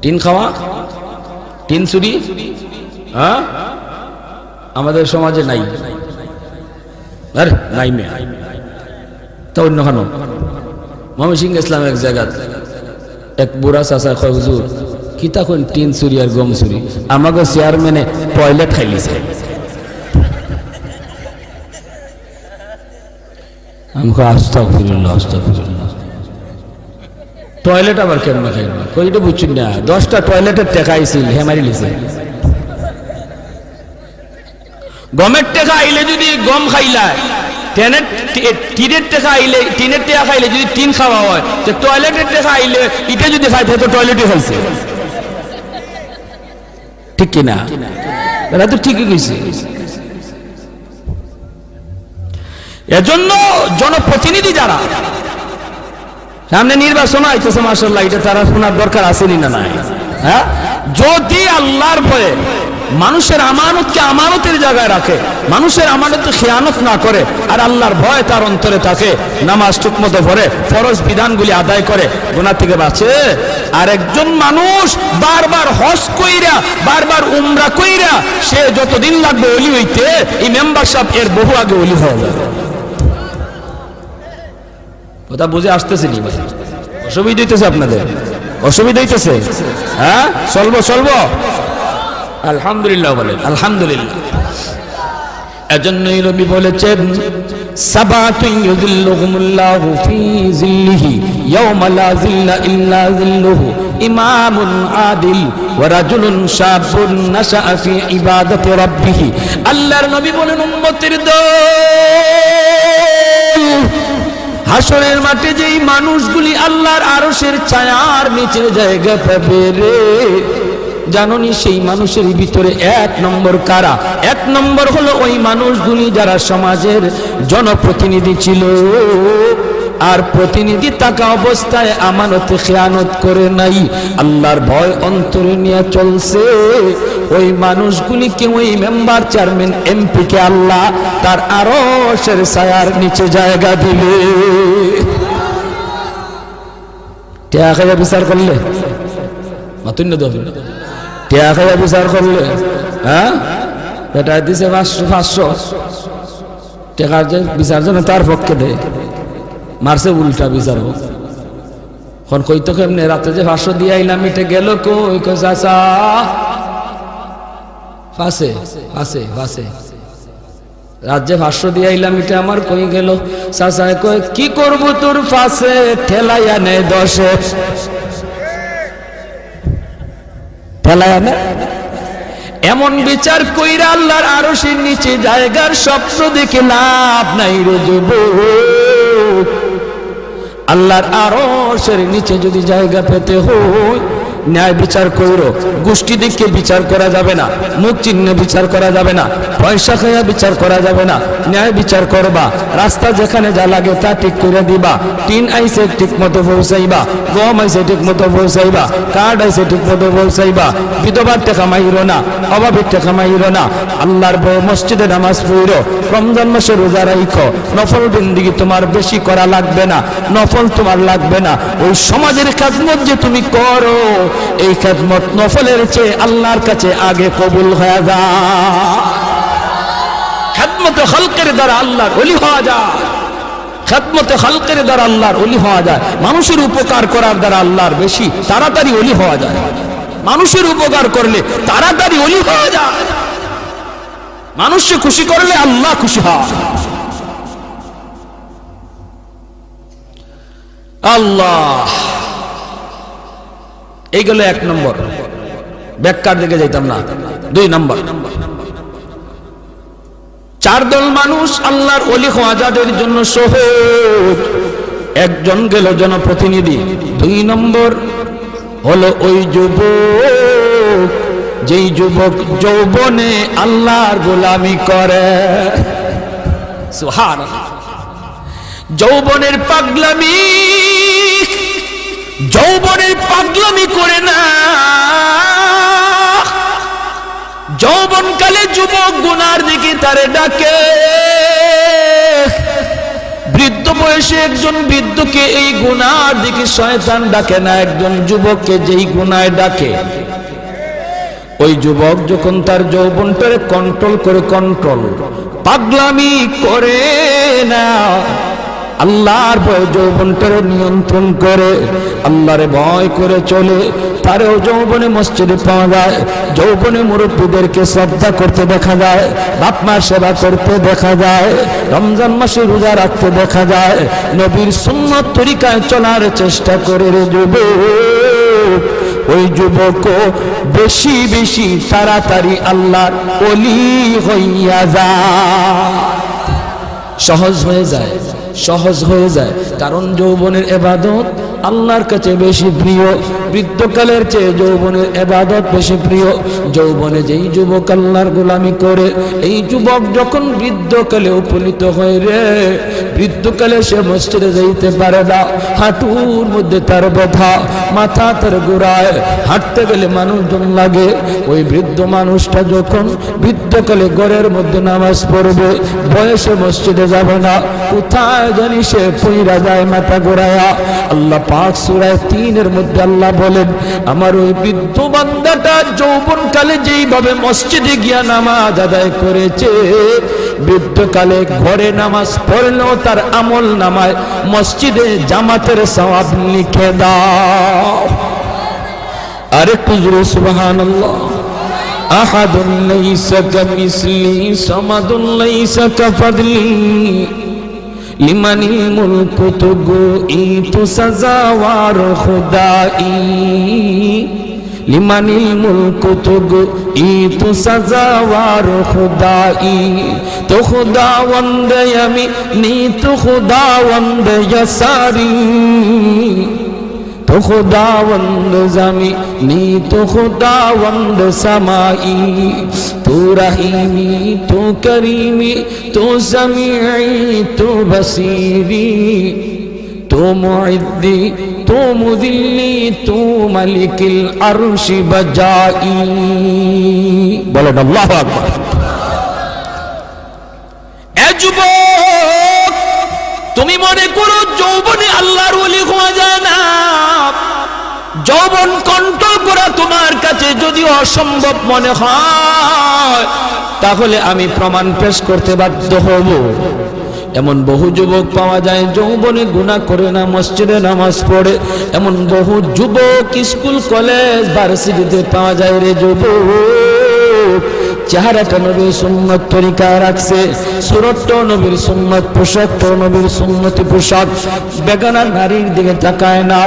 Speaker 1: টিন খাওয়া, টিন চুরি হ্যাঁ আমাদের সমাজে নাই, আরে নাই মেয়ে তা অন্য খান ময়মনসিংহ ইসলাম এক জায়গা এক বুড়া চাচা কয় হুজুর কিতা কোন টিন চুরি আর গম চুরি, আমাকে চেয়ারম্যানে টয়লেট খাইলিছে। আমি আস্তাগফিরুল্লাহ আস্তাগফিরুল্লাহ, টয়লেট আবার কেন খাইল কইটা বুঝছেন না? 10টা টয়লেটের টাকা আইছিল হেমারি লিছে। গমের টাকা আইলে যদি গম খাইলায়, টিনের টাকা আইলে টিনের টাকা খাইলে যদি টিন খাওয়া হয়, তো টয়লেটের টাকা আইলে ইটা যদি খাইতে তো টয়লেটে খাইছে, ঠিক কিনা? এরা তো ঠিকই কইছে। এজন্য জনপ্রতিনিধি যারা সামনে নির্বাচন আইতেছে মাশাআল্লাহ, এটা তারা শোনার দরকার আছে না নাই? হ্যাঁ, যদি আল্লাহর ভয়ে মানুষের আমানতকে আমানতের জায়গায় রাখে, মানুষের আমানতকে খেয়ানত না করে, আর আল্লাহর ভয় তার অন্তরে থাকে, নামাজ ঠিকমতো পড়ে, ফরজ বিধানগুলি আদায় করে, গুনাহ থেকে বাঁচে। আর একজন মানুষ বারবার হজ কইরা বারবার উমরা কইরা সে যতদিন লাগবে ওলি হইতে, এই মেম্বার সাহেব এর বহু আগে ওলি হয়ে যাবে। কথা বুঝে আসতেছে নি? অসুবিধা হইতেছে আপনাদের? অসুবিধা হইতেছে? হ্যাঁ, চলবো চলবো আলহামদুলিল্লাহ বলেন আলহামদুলিল্লাহ। এজন্যই নবী বলেছেন সাবাতুন ইউযিল্লুহুমুল্লাহু ফি যিল্লিহি ইয়াওমা লা যিল্লা ইল্লা যিল্লুহু ইমামুন আদিল ওয়া রাজুলুন শাবুন নাশাআ ফি ইবাদাতি রাব্বিহি। আল্লাহর নবী বলেন উম্মতের দল, হাসরের মাঠে যেই মানুষগুলি আল্লাহর আরশের ছায়ার নিচে জায়গা পাবে রে, জানোনি সেই মানুষের ভিতরে 1 নম্বর কারা? 1 নম্বর হলো ওই মানুষগুলি যারা সমাজের জনপ্রতিনিধি ছিল আর প্রতিনিধি থাকা অবস্থায় আমানতে খেয়ানত করে নাই, আল্লাহর ভয় অন্তরে নিয়ে চলছে। ওই মানুষগুলিকে, ওই মেম্বার চেয়ারম্যান এমপি কে আল্লাহ তার আরশের ছায়ার নিচে জায়গা দিবে। টাকা খাইয়া বিচার করলে মাতুন্য দেবে, টাকা খাইয়া বিচার করলে হ্যাঁ এটা দিছে 500 টাকা বিচার জন্য তার পক্ষে দেয়, মারছে উল্টা বিচার হোক। এখন কই তো কেমনে রাতে যে 500 দিয়ে আইলাম এটা গেল কই? কই চাচা ফাঁসে ফাঁসে ফাঁসে রাত যে 500 দিয়ে আইলাম এটা আমার কই গেল? চাচা কই কি করব তোর ফাঁসে ঠেলাই আনে 10-এ ঠেলাই আনে। এমন বিচার কইরা আল্লাহর আরশের নিচে জায়গার স্বপ্ন দেখে লাভ নাই রে যুবক। আল্লাহর আরশের নিচে যদি জায়গা পেতে হয়, ন্যায় বিচার কইরো। গোষ্ঠী দিকে বিচার করা যাবে না, মুখ চিহ্নে বিচার করা যাবে না, পয়সা খাইয়া বিচার করা যাবে না, ন্যায় বিচার করবা। রাস্তা যেখানে যা লাগে তা ঠিক করে দিবা। টিন আইসে ঠিক মতো পৌঁছাইবা, গম আইসে ঠিক মতো পৌঁছাইবা, কার্ড আইসে ঠিক মতো পৌঁছাইবা। বিধবার টাকা মাইরো না, অভাবের টাকা মাইরো না। আল্লাহর ভয়ে মসজিদে নামাজ পড়ো, রমজান মাসে রোজা রাখো। নফল জিন্দেগি তোমার বেশি করা লাগবে না, নফল তোমার লাগবে না। ওই সমাজের খেদমত যে তুমি করো, এই খেদমত নফলের চেয়ে আল্লাহর কাছে আগে কবুল হয়ে যায়। খেদমতে খালকের দ্বারা আল্লাহর ওলি হওয়া যায়, খেদমতে খালকের দ্বারা আল্লাহর ওলি হওয়া যায়। মানুষের উপকার করার দ্বারা আল্লাহর বেশি তাড়াতাড়ি ওলি হওয়া যায়। মানুষের উপকার করলে তাড়াতাড়ি ওলি হওয়া যায়। মানুষকে খুশি করলে আল্লাহ খুশি হয়। আল্লাহ, এইগুলো 1 নম্বর। ব্যাখ্যার দিকে যাইতাম না। 2 নম্বর, 4 দল মানুষ আল্লাহর ওলি হওয়া যাদের জন্য সহজ। একজন গেল জনপ্রতিনিধি। 2 নম্বর হলো ওই যুবক যেই যুবক যৌবনে আল্লাহর গোলামি করে। সুবহানাল্লাহ। যৌবনের পাগলামি, যৌবনের পাগলামি করে না। যৌবনকালে যুবক গুনার দিকে তারে ডাকে, বৃদ্ধ বয়সে একজন বৃদ্ধকে এই গুনার দিকে শয়তান ডাকে না, একজন যুবককে যেই গুনায় ডাকে, ওই যুবক যখন তার যৌবনটারে কন্ট্রোল করে, কন্ট্রোল পাগলামি করে না, আল্লাহর ভয় যৌবনটারে নিয়ন্ত্রণ করে, আল্লাহরে ভয় করে চলে, তারেও যৌবনে মসজিদে পাওয়া যায়, যৌবনে মুরব্বীদেরকে শ্রদ্ধা করতে দেখা যায়, বাপ মার সেবা করতে দেখা যায়, রমজান মাসে রোজা রাখতে দেখা যায়, নবীর সুন্নাত তরিকায় চলার চেষ্টা করে রে যুবক। ওই যুবকও বেশি বেশি তাড়াতাড়ি আল্লাহর ওলি হইয়া যায়, সহজ হয়ে যায়, সহজ হয়ে যায়। কারণ যৌবনের ইবাদত আল্লাহর কাছে বেশি প্রিয়, বৃদ্ধকালের চেয়ে যৌবনের ইবাদত বেশি প্রিয়। যৌবনে যেই যুবক আল্লাহর গোলামি করে, এই যুবক যখন বৃদ্ধকালে উপনীত হয় রে, বৃদ্ধকালে সে মসজিদে যাইতে পারে না, হাঁটুর মধ্যে তার ব্যথা, মাথা তার ঘোরায়, হাঁটতে গেলে মানুষজন লাগে। ওই বৃদ্ধ মানুষটা যখন বৃদ্ধকালে ঘরের মধ্যে নামাজ পড়বে, বয়সে মসজিদে যাবে না, কোথায় জানি সে পইরা যায় মাথা ঘোরায়া। আল্লাহ পাক সূরা ৩-এর মধ্যে আল্লাহ বলেন, আমার ওই বৃদ্ধ বান্দাটা যৌবনকালে যেইভাবে মসজিদে গিয়া নামাজ আদায় করেছে, বৃদ্ধকালে ঘরে নামাজ পড়লেও তার আমল নামায় মসজিদে জামাতের সওয়াব লিখে দাও। আরেকটু জোরে সুবহানাল্লাহ। আহাদুন লাইসা কামিসলি সামাদুন লাইসা কাফাদলি লিমানিল মুলকু তুগু সাজাওয়ার খুদাই, লিমানিল মুলকু তুগু সাজাওয়ার খুদাই, তো খুদাওয়ান্দ আমি নি তো খুদাওয়ান্দ ইয়াসারি, তো খুদাওয়ান্দ জামি নি তো খুদাওয়ান্দ সামাই, তো রহিমি তো করিমি তো সামিঈ তো বসীরি, তো মুইদ্দি তো মুদিল্লি তো মালিকিল আরশি বাজাই। বলেন আল্লাহু আকবার। এ যুবক, তুমি মনে করো যৌবনে আল্লাহর ওলি হওয়া যায় না? যৌবন কন্ট্রোল করা তোমার কাছে যদি অসম্ভব মনে হয়, তাহলে আমি প্রমাণ পেশ করতে বাধ্য হব। এমন বহু যুবক পাওয়া যায় যৌবনে গুনাহ করে না, মসজিদে নামাজ পড়ে, এমন বহু যুবক স্কুল কলেজ ভার্সিটিতে পাওয়া যায় রে যুবক। চেহারাটা নবীর সুন্নত তরিকায় রাখছে, সুরতটা নবীর সুন্নত, পোশাকটা নবীর সুন্নতি পোশাক, বেগানা নারীর দিকে তাকায় না,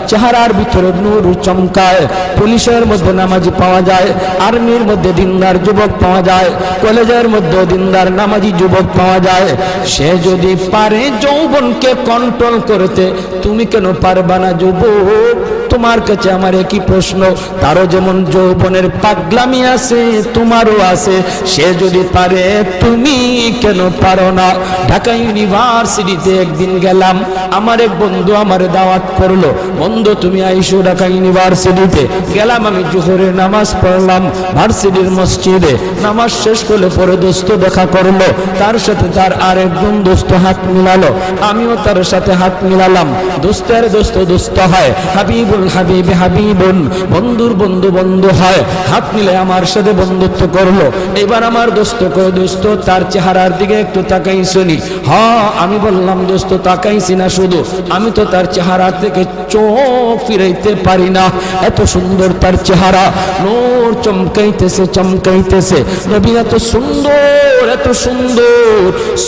Speaker 1: চেহারার ভিতরে নূর চমকায়। পুলিশের মধ্যে নামাজি পাওয়া যায়, আর্মির মধ্যে দিনদার যুবক পাওয়া যায়, কলেজের মধ্যে দিনদার নামাজি যুবক পাওয়া যায়। সে যদি পারে যৌবনকে কন্ট্রোল করতে, তুমি কেন পারবা না যুবক? তোমার কাছে আমার একই প্রশ্ন। তারও যেমন যৌবনের পাগলামি আছে, তোমারও আছে। সে যদি পারে, তুমি কেন পারো না? ঢাকা ইউনিভার্সিটিতে একদিন গেলাম, আমার এক বন্ধু আমার দাওয়াত করলো, বন্ধু তুমি আইসো ঢাকা ইউনিভার্সিটিতে। গেলাম, আমি জোহরের নামাজ পড়লাম ভার্সিটির মসজিদে। নামাজ শেষ করলে পরে দোস্ত দেখা করলো, তার সাথে তার আরেকজন দোস্ত হাত মিলালো, আমিও তার সাথে হাত মিলালাম। দোস্তের দোস্ত দোস্ত হয়, হাবিবুল হাবিব হাবিবুন, বন্ধুর বন্ধু বন্ধু হয়। হাত মিলে আমার সাথে বন্ধুত্ব করলো। এবার আমার দোস্ত কয়, দোস্ত তার চেহারার দিকে একটু তাকাই শুনি। হ্যাঁ, আমি বললাম দোস্ত তাকাইছি না শুধু, আমি তো তার চেহারা থেকে চোখ ফিরাইতে পারি না, এত সুন্দর তার চেহারা, নূর চমকাইতেছে চমকাইতেছে। নবী এত সুন্দর, এত সুন্দর,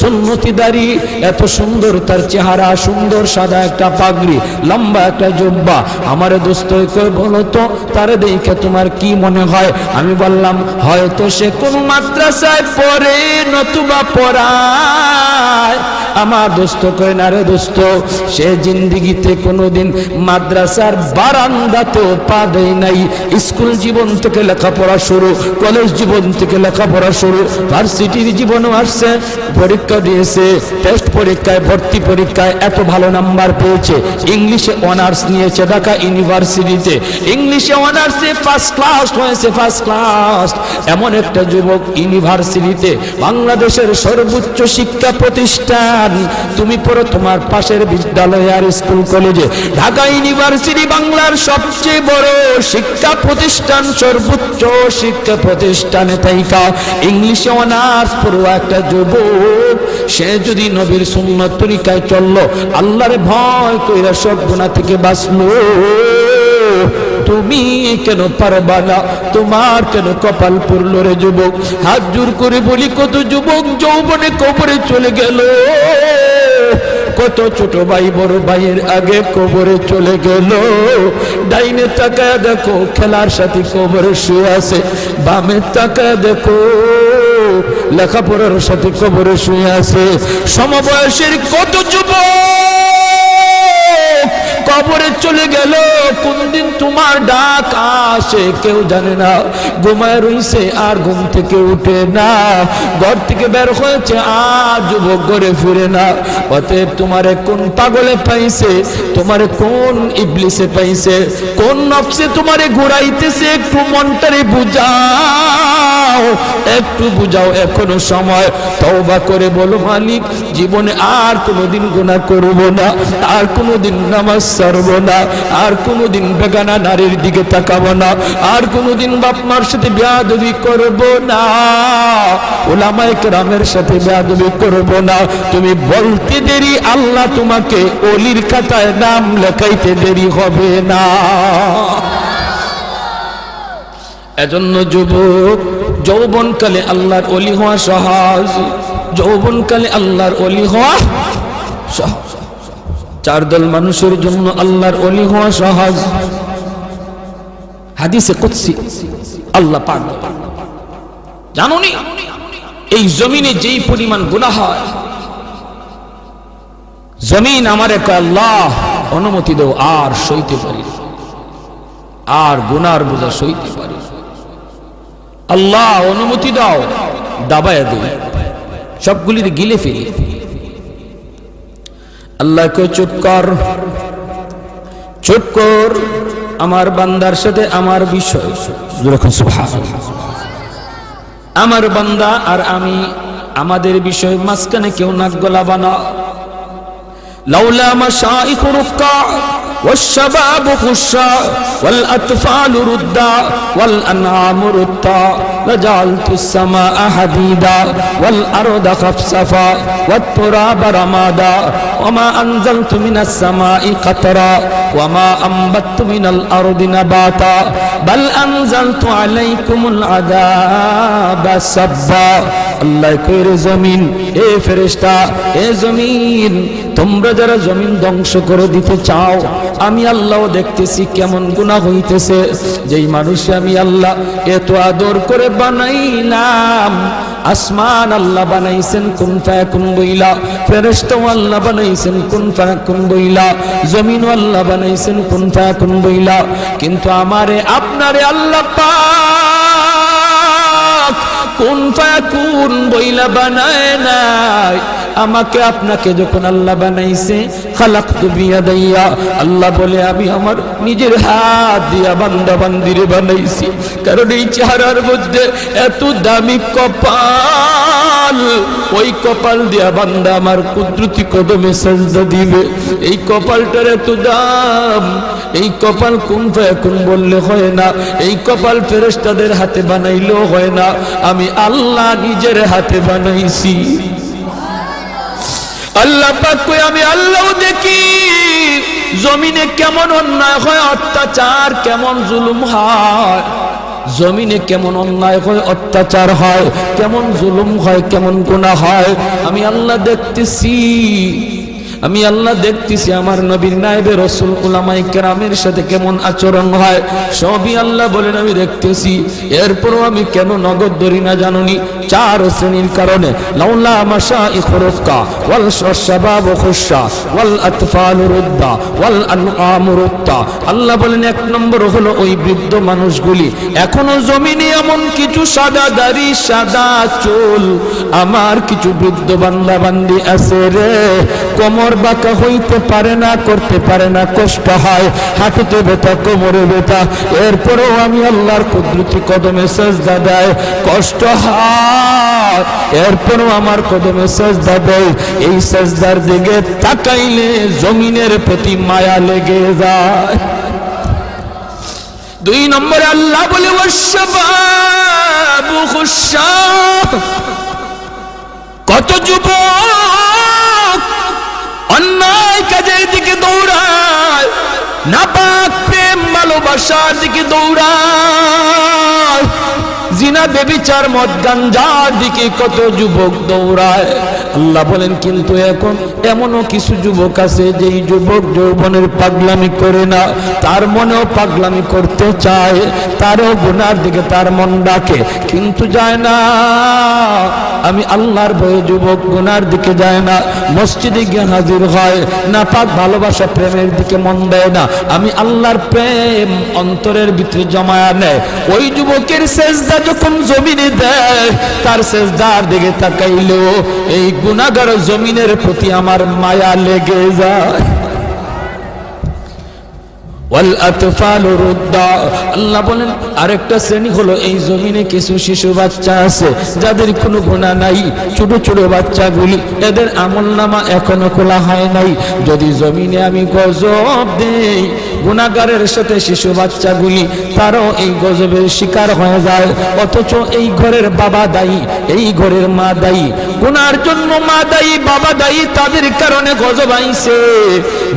Speaker 1: সুন্নতি দাড়ি, এত সুন্দর তার চেহারা, সুন্দর সাদা একটা পাগড়ি, লম্বা একটা জুব্বা। আমার দোস্ত কই, বলো তো তার দেখে তোমার কি মনে হয়? আমি বললাম, হয়তো সে কোন মাদ্রাসায় পড়ে, নতুবা পড়ায়, আমার দোস্ত কয় না রে দোস্ত, সে জিন্দিগিতে কোনোদিন মাদ্রাসার বারান্দাতেও পা দেয় নাই। স্কুল জীবন থেকে লেখাপড়া শুরু, কলেজ জীবন থেকে লেখাপড়া শুরু, ভার্সিটির জীবনও আসছে, পরীক্ষা দিয়েছে, টেস্ট পরীক্ষায়, ভর্তি পরীক্ষায় এত ভালো নাম্বার পেয়েছে। ইংলিশে অনার্স নিয়েছে ঢাকা ইউনিভার্সিটিতে, ইংলিশে অনার্সে ফার্স্ট ক্লাস হয়েছে, ফার্স্ট ক্লাস। এমন একটা যুবক ইউনিভার্সিটিতে, বাংলাদেশের সর্বোচ্চ শিক্ষা প্রতিষ্ঠান, তুমি পড়ো তোমার পাশের বিদ্যালয় আর স্কুল কলেজে, ঢাকা ইউনিভার্সিটি বাংলার সবচেয়ে বড় শিক্ষা প্রতিষ্ঠান, সর্বোচ্চ শিক্ষা প্রতিষ্ঠানে থাইকা ইংলিশে অনার্স পড়ুয়া একটা যুবক, সে যদি নবীর সুন্নাত তরিকায় চললো, আল্লাহর ভয় কইরা সব গুনাহ থেকে বাঁচলো, তুমি কেন পারবা না? তোমার কেন কপাল পুরলো রে যুবক? হাত জোর করে বলি, কত যুবক যৌবনে কবরে চলে গেল, কত ছোট ভাই বড় ভাইয়ের আগে কবরে চলে গেল। ডাইনে তাকায় দেখো খেলার সাথে কবরে শুয়ে আছে, বামে তাকায় দেখো লেখাপড়ার সাথে কবরে শুয়ে আছে। সমবয়সের কত যুবক কবরে চলে গেল, কোন দিন তোমার ডাক আসে কেউ জানে না, ঘুমায় রইছে আর ঘুম থেকে উঠে না, ঘর থেকে বের হয়েছে আর যুবক ঘরে ফিরে না। অতএব তোমারে কোন পাগলে পাইছে, তোমারে কোন ইবলিসে পাইছে, কোন নফসে তোমারে ঘুরাইতেছে, একটু মনটারে বুঝাও, একটু বুঝাও, এখনো সময়। তওবা করে বলো, মালিক জীবনে আর কোনোদিন গুনাহ করব না, আর কোনোদিন নামাজ ছাড়ব না, আর কোনোদিন বেগানা নারীর দিকে তাকাবো না, আর কোনোদিন বাপ মার সাথে বেয়াদবি করব না, উলামায়ে কেরামের সাথে বেয়াদবি করব না। তুমি বলতে দেরি, আল্লাহ তোমাকে ওলির খাতায় নাম লেখাইতে দেরি হবে না। এজন্য যুবক, যৌবনকালে আল্লাহর ওলি হওয়া সহজ, যৌবনকালে আল্লাহর ওলি হওয়া সহজ। চার দল মানুষের জন্য আল্লাহর ওলি হওয়া সহজ। হাদিসে কুদসি আল্লাহ পাক জানোনি, এই জমিনে যেই পরিমাণ গুনাহ হয়, জমিন আমারে কয় আল্লাহ অনুমতি দাও, আর সইতে পারি, আর গুনার বোঝা সইতে পারি, আল্লাহ অনুমতি দাও, দাবায় দিই, সবগুলির গিলে ফেলি। আল্লাহ কয় চুপ কর, চুপ কর, আমার বান্দার সাথে আমার বিষয়, সুবহানাল্লাহ, আমার বান্দা আর আমি, আমাদের বিষয় মাঝখানে কেউ নাক গলাবা না। লাউলা মাশাইখ রুক্কা والشباب خشاع والأطفال ردا والأنعام ردا لجعلت السماء حديدا والأرض خفصفا والتراب رمادا وما أنزلت من السماء قطرا وما أنبت من الأرض نباتا بل أنزلت عليكم العذاب سبا আল্লাহ কইরে জমিন, এ ফেরেশতা, এ জমিন, তোমরা যারা জমিন ধ্বংস করে দিতে চাও, আমি আল্লাহ দেখতেছি কেমন গুনাহ হইতেছে। যেই মানুষ আমি আল্লাহ এত আদর করে বানাইলাম, আসমান আল্লাহ বানাইছেন কুন ফায়াকুন বইলা, ফেরেশতা আল্লাহ বানাইছেন কুন ফায়াকুন বইলা, জমিন আল্লাহ বানাইছেন কুন ফায়াকুন বইলা, কিন্তু আমারে আপনারে আল্লাহ পাক কুন ফায়াকুন বইলা বানায় নাই। আমাকে আপনাকে যখন আল্লাহ বানাইছে, খালাকতু বিয়াদাইয়া, আল্লাহ বলে আমি আমার নিজের হাত দিয়া বান্দা বান্দিরে বানাইছি। কারণ এই চেহারার মধ্যে এত দামি কপাল, ওই কপাল দিয়া বান্দা আমার কুদরতি কদমে সাজদা দিবে। এই কপালটার এত দাম, এই কপাল কুন ফায়াকুন বললে হয় না, এই কপাল ফেরেশতাদের হাতে বানাইলেও হয় না, আমি আল্লাহ নিজের হাতে বানাইছি। আল্লাহ পাক কই আমি আল্লাহ দেখি জমিনে কেমন অন্যায় হয়, অত্যাচার কেমন জুলুম হয়, জমিনে কেমন অন্যায় হয়, অত্যাচার হয়, কেমন জুলুম হয়, কেমন গুনাহ হয়, আমি আল্লাহ দেখতেছি। আমি আল্লাহ দেখতেছি আমার নবীর নায়েবে রাসূল উলামায়ে কেরামের সাথে কেমন আচরণ হয়, সবই আল্লাহ বলেন আমি দেখতেছি। এরপরও আমি কেন নগদ ধরি না জানুনি? 4 শ্রেণীর কারণে। লাউলা মাশাইখ রুক্কা ওয়াল শাবাব খুশা ওয়াল আতফাল রুদ্দা ওয়াল আনআম রুত্তা। আল্লাহ বলেন 1 নম্বর হলো ওই বৃদ্ধ মানুষগুলি, এখনো জমিনে এমন কিছু সাদা দাড়ি সাদা চুল আমার কিছু বৃদ্ধ বান্দা বান্দি আছে রে, কোমর বাঁকা হইতে পারে না, করতে পারে না, কষ্ট হয়, হাঁটুতে ব্যথা, কোমরে ব্যথা, এরপরেও আমি আল্লাহর কুদরতি কদমে সেজদা দেয়, কষ্ট হয়, এরপরেও আমার কদমে সেজদা দেয়। এই সেজদার দিকে তাকাইলে জমিনের প্রতি মায়া লেগে যায়। 2 নম্বরে আল্লাহ বলে ওয়াশবাবু খুশা, কত যুবক অন্যায় কাজের দিকে দৌড়ায়, নাপাক প্রেম ভালোবাসার দিকে দৌড়ায়, জিনা বেবিচার মদ গাঞ্জার দিকে কত যুবক দৌড়ায়। আল্লাহ বলেন কিন্তু এখন এমনও কিছু যুবক আছে যেই যুবক যৌবনের পাগলামি করে না, তার মনেও পাগলামি করতে চায়, তারও গুনার দিকে তার মন ডাকে কিন্তু যায় না। আমি আল্লাহর ভয়ে যুবক গুনার দিকে যায় না, মসজিদে গিয়ে হাজির হয় না, পাক ভালোবাসা প্রেমের দিকে মন দেয় না, আমি আল্লাহর প্রেম অন্তরের ভিতরে জমায়া নেয়। ওই যুবকের সেজদা যখন জমিনে দেয়, তার সেজদার দিকে তাকাইলেও এই গুনাহগার জমিনের প্রতি আমার মায়া লেগে যায়। ওয়াল আতফাল রুদ্দা, আল্লাহ বলেন আরেকটা শ্রেণী হলো এই জমিনে কিছু শিশু বাচ্চা আছে যাদের কোনো গুনাহ নাই, ছোট ছোট বাচ্চাগুলি, এদের আমলনামা এখনো খোলা হয় নাই। যদি জমিনে আমি গজব দেই, গুনাহগারের সাথে শিশু বাচ্চাগুলি তারাও এই গজবের শিকার হয়ে যায়, অথচ এই ঘরের বাবা দায়ী, এই ঘরের মা দায়ী, গুনার জন্য মা দায়ী, বাবা দায়ী, তাদের কারণে গজব আইছে,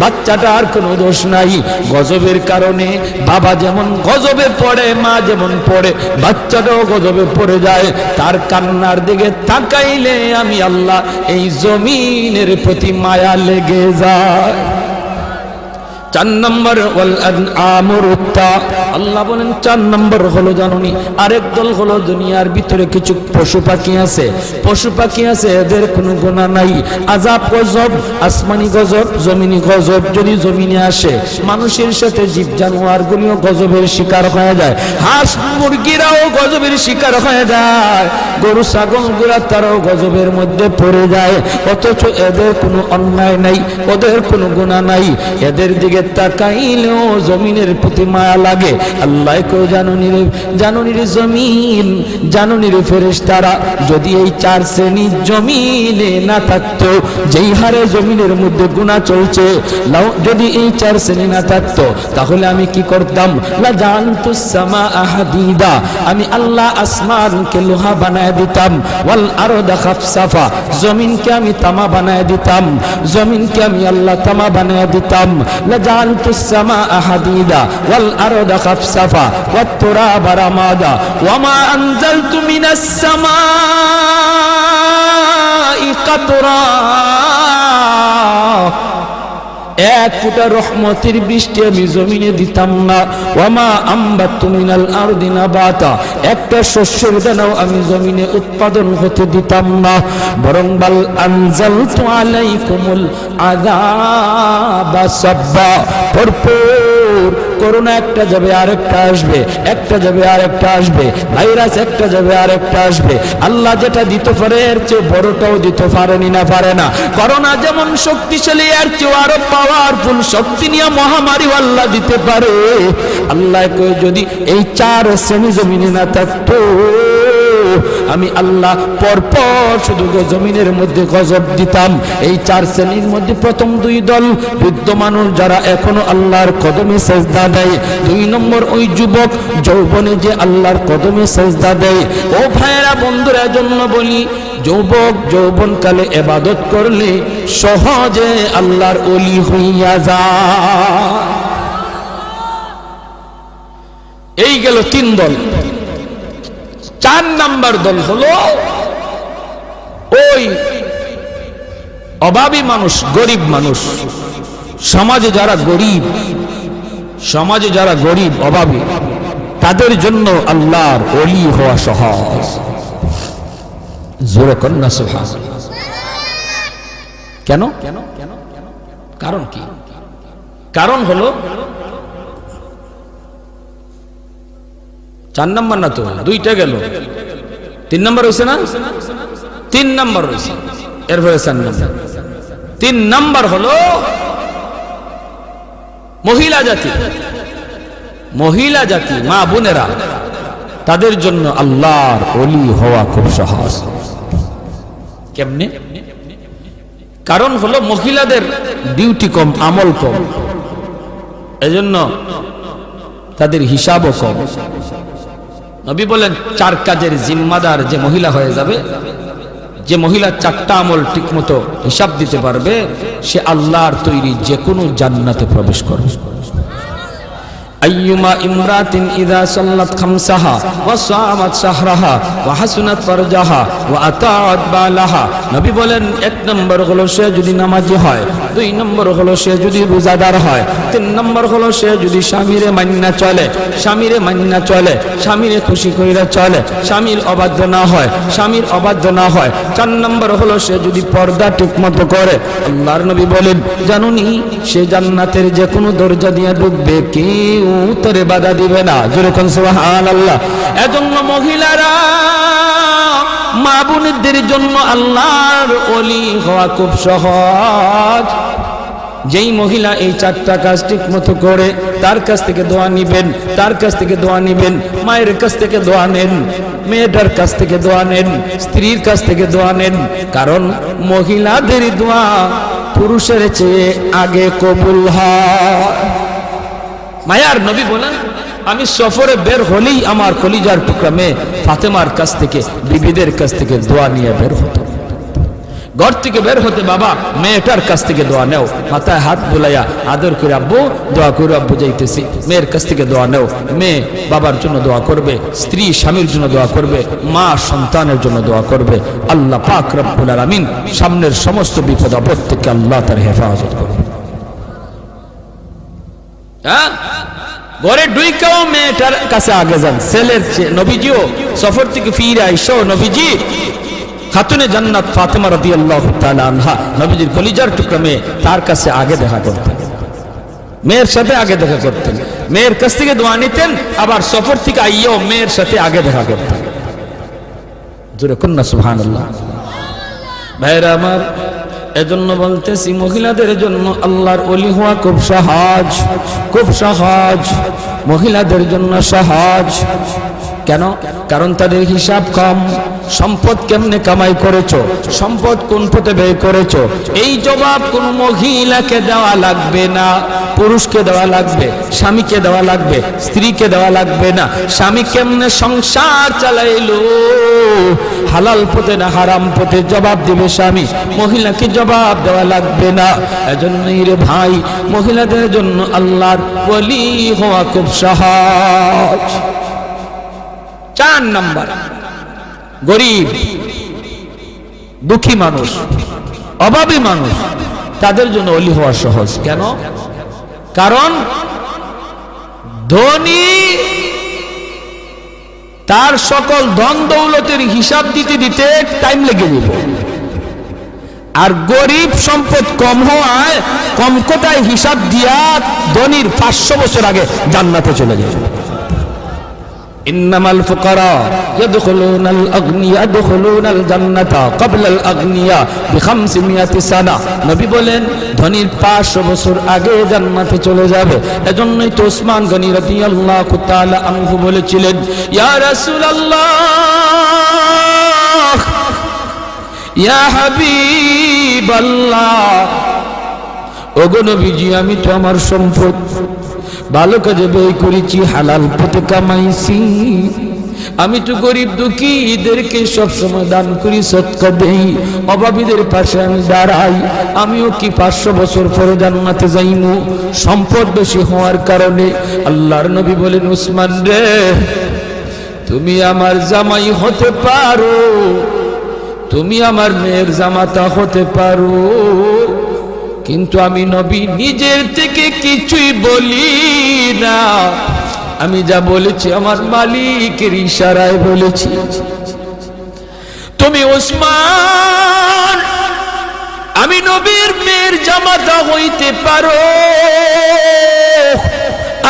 Speaker 1: বাচ্চাটার কোনো দোষ নাই। গজবের কারণে বাবা যেমন গজবে পড়ে, মা যেমন পড়ে, বাচ্চাটাও গজবে পড়ে যায়। তার কান্নার দিকে তাকাইলে আমি আল্লাহ এই জমিনের প্রতি মায়া লেগে যায়। 4 নম্বর ওয়াল আনআম রুত্তা, আল্লাহ বলেন 4 নম্বর হলো জানুনি আরেক দল হলো দুনিয়ার ভিতরে কিছু পশু পাখি আছে, পশু পাখি আছে এদের কোনো গুনাহ নাই, আযাব গজব, আসমানি গজব, জমিনি গজব যদি জমিনে আসে, মানুষের সাথে জীব জানোয়ারগুলিও গজবের শিকার হয়ে যায়, হাঁস মুরগিরাও গজবের শিকার হয়ে যায়, গরু ছাগলগুলা তারাও গজবের মধ্যে পড়ে যায়, অথচ এদের কোনো অন্যায় নাই, ওদের কোনো গুনাহ নাই, এদের দিকে তাকাইলেও জমিনের প্রতি মায়া লাগে। আল্লাহ কেউ জানুনির জমিন, জানুনির ফেরেশতারা যদি এই 4 শ্রেণী জমিনে না থাকতো, যেই হারে জমিনের মধ্যে গুনাহ চলছে, যদি এই 4 শ্রেণী না থাকতো তাহলে আমি কি করতাম? লা জানতুস সামাআ হাদিদা, আমি আল্লাহ আসমানকে লোহা বানায় দিতাম, ওয়াল আরদা খাফসাফা, জমিনকে আমি তামা বানায় দিতাম, জমিনকে আমি আল্লাহ তামা বানায় দিতাম, جعلت السماء حديدا والأرض خفصفا والتراب رمادا وما أنزلت من السماء قطرا, এক ফুটা রহমতের বৃষ্টি আমি জমিনে দিতাম না, ওয়ামা আম্বাতু মিনাল আরদি নাবাতা, একটা শস্যের দানাও আমি জমিনে উৎপাদন হতে দিতাম না, বরং বাল আনজালতু আলাইকুমুল আযাবা সাব্বা, ভরপুর করোনা একটা যাবে আরেকটা আসবে, একটা যাবে আরেকটা আসবে, ভাইরাস একটা যাবে আরেকটা আসবে, আল্লাহ যেটা দিতে পারে এর চেয়ে বড়টাও দিতে পারেনি না, পারে না। করোনা যেমন শক্তিশালী, এর চেয়ে আরো পাওয়ারফুল শক্তি নিয়ে মহামারী আল্লাহ দিতে পারে। আল্লাহ কই যদি এই 4 শ্রেণী জমিনে না থাকতো, আমি আল্লাহ পরপর শুধু জমিনের মধ্যে গজব দিতাম। এই 4 শ্রেণীর মধ্যে প্রথম 2 দল বৃদ্ধ মানুষ যারা এখনো আল্লাহর কদমে সেজদা দেয়, 2 নম্বর ওই যুবক যৌবনে যে আল্লাহর কদমে সেজদা দেয়। ও ভাইয়েরা বন্ধুরা, জন্য বলি যুবক যৌবনকালে ইবাদত করলে সহজে আল্লাহর ওলি হইয়া যায়। এই গেল 3 দল। 4 নাম্বার দল হলো ওই অভাবী মানুষ, গরিব মানুষ, সমাজে যারা গরিব অভাবী, তাদের জন্য আল্লাহর ওলি হওয়া সহজ। জোরে কন্যা সুবহানাল্লাহ। কেন? কারণ কি? কারণ হলো 4 নম্বর না তো, 2টা গেল, 3 নম্বর হয়েছে না? 3 নম্বর হয়েছে, এরপরে 4 নম্বর। 3 নম্বর হলো মহিলা জাতি, মা বোনেরা, তাদের জন্য আল্লাহর ওলি হওয়া খুব সহজ। কেমনে? কারণ হলো মহিলাদের ডিউটি কম, আমল কম, এজন্য তাদের হিসাবও কম। নবী বলেন 4 কাজের জিম্মাদার যে মহিলা হয়ে যাবে, যে মহিলা 4টা আমল ঠিকমতো হিসাব দিতে পারবে, সে আল্লাহর তৈরি যে কোনো জান্নাতে প্রবেশ করবে। আইয়ুমা ইমরাতিন ইযা সাল্লাত খামসাহা ওয়া সামাত শাহরাহা ওয়া হাসুনাত ফারজাহা ওয়া আতাআত বালাহা। নবী বলেন 1 নম্বর হলো সে যদি নামাজি হয়, 2 নম্বর হলো সে যদি রোজাদার হয়, 3 নম্বর হলো সে যদি স্বামীরে মান্না চলে, স্বামীরে খুশি কইরা চলে, স্বামীর অবাধ্য না হয়, 4 নম্বর হলো সে যদি পর্দা ঠিকমতো করে। আল্লাহর নবী বলেন, জানুনি সে জান্নাতের যে কোনো দরজা দিয়ে ঢুকবে, কেউ উত্তরে বাধা দিবে না। জোরে কোন সুবহানাল্লাহ। এজন্য মহিলারা, মা বোনদের জন্য আল্লাহর ওলি হওয়া খুব সহজ। যেই মহিলা এই 4টা কাজ ঠিক মতো করে, তার কাছ থেকে দোয়া নিবেন, মায়ের কাছ থেকে দোয়া নেন, মেয়েটার কাছ থেকে দোয়া নেন, স্ত্রীর কাছ থেকে দোয়া নেন। কারণ মহিলাদের দোয়া পুরুষের চেয়ে আগে কবুল হয়। মায়ার নবী বলেন, আমি সফরে বের হলেই আমার কলিজার টুকরা মেয়ে ফাতেমার কাছ থেকে, বিবিদের কাছ থেকে দোয়া নিয়ে বের হতো। ঘর থেকে বের হতে বাবা মেয়েটার কাছ থেকে দোয়া নেও, মাথায় হাত বুলাইয়া আদর করে আব্বু দোয়া করে, আব্বু যাইতেছি। মেয়ের কাছ থেকে দোয়া নেও, মেয়ে বাবার জন্য দোয়া করবে, স্ত্রী স্বামীর জন্য দোয়া করবে, মা সন্তানের জন্য দোয়া করবে। আল্লাহ পাক রব্বুল আলামিন সামনের সমস্ত বিপদ আপদ থেকে আল্লাহ তার হেফাজত করবে। ঘরে ঢুইকাও মেয়েটার কাছে আগে যান, ছেলের চেয়ে। নবীজিও সফর থেকে ফিরে আইসাও নবীজি খাতুনে জান্নাত ফাতেমা রাদিয়াল্লাহু তাআলা আনহা, নবীজির কলিজার টুকরা মেয়ে, তার কাছে আগে দেখা করতেন, মেয়ের সাথে আগে দেখা করতেন, মেয়ের কাছ থেকে দোয়া নিতেন, আবার সফর থেকে আইয়াও মেয়ের সাথে আগে দেখা করতেন। জোরে কন্যা সুবহানাল্লাহ। ভাইরা আমার, এজন্য বলতেছি মহিলাদের জন্য আল্লাহর ওলি হওয়া খুব সহজ, মহিলাদের জন্য সহজ। কেন? কারণ তাদের হিসাব কম। সম্পদ কেমনে কামাই করেছো, সম্পদ কোন পথে ব্যয় করেছো, এই জবাব কোন মহিলাকে দেওয়া লাগবে না, পুরুষকে দেওয়া লাগবে, স্বামীকে দেওয়া লাগবে, স্ত্রীকে দেওয়া লাগবে না। স্বামী কেমনে সংসার চালাইলো, হালাল পথে না হারাম পথে, জবাব দিবে স্বামী, মহিলাকে জবাব দেওয়া লাগবে না। এজন্যই রে ভাই, মহিলাদের জন্য আল্লাহর ওলি হওয়া খুব সহজ। 4 নম্বর, গরিব দুঃখী মানুষ, অভাবী মানুষ, তাদের জন্য ওলি হওয়া সহজ। কেন? কারণ ধনী তার সকল ধন দৌলতের হিসাব দিতে দিতে টাইম লেগে যাবে, আর গরিব সম্পদ কম হওয়ায় কম কোটায় হিসাব দিয়া ধনীর 500 বছর আগে জান্নাতে চলে যাবে। ইন্নামাল ফুকারা ইয়াদখুলুনাল আগনিয়া ইয়াদখুলুনাল জান্নাতা ক্বাবলাল আগনিয়া বি500 সানা। নবী বলেন ধনীর 500 বছর আগে জান্নাতে চলে যাবে। এজন্যই তো ওসমান গনি রাদিয়াল্লাহু তাআলা আনহু বলেছিলেন, ইয়া রাসূলুল্লাহ, ইয়া হাবিবাল্লাহ, ওগো নবীজি, আমি তো আমার সম্পদ ভালো কাজে ব্যয় করেছি, হালাল পথে কামাইছি, আমি তো গরিব দুঃখীদেরকে সবসময় দান করি, সদকা দেই, অভাবীদের পাশে আমি দাঁড়াই, আমিও কি 500 বছর পরে জান্নাতে যাইমু? সম্পদ বেশি হওয়ার কারণে আল্লাহর নবী বলেন, উসমান রে, তুমি আমার জামাই হতে পারো, তুমি আমার মেয়ের জামাতা হতে পারো, কিন্তু আমি নবী নিজের থেকে কিছুই বলি না, আমি যা বলেছি আমার মালিকের ইশারায় বলেছি। তুমি ওসমান আমি নবীর মেয়ের জামাতা হইতে পারো,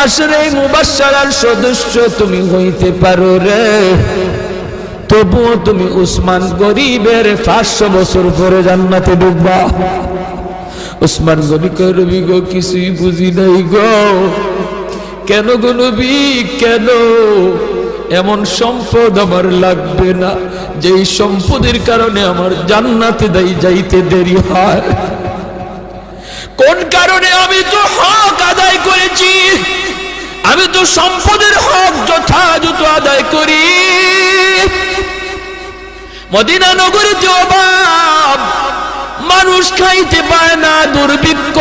Speaker 1: আশরে মুবাশশারার সদস্য তুমি হইতে পারো রে, তবুও তুমি উসমান গরিবের 500 বছর পরে জান্নাতে ঢুকবা। উসমান গনি কয় নবী গো কিছুই বুঝি নাই গো। কেন গো নবী কেন? এমন সম্পদ আমার লাগবে না যেই সম্পদের কারণে আমার জান্নাতে যাইতে দেরি হয়। কোন কারণে? আমি তো হক আদায় করেছি, আমি তো সম্পদের হক যথাযথ আদায় করি। মদিনা নগরীতে অভাব, মানুষ খাইতে পায় না, দুর্ভিক্ষ।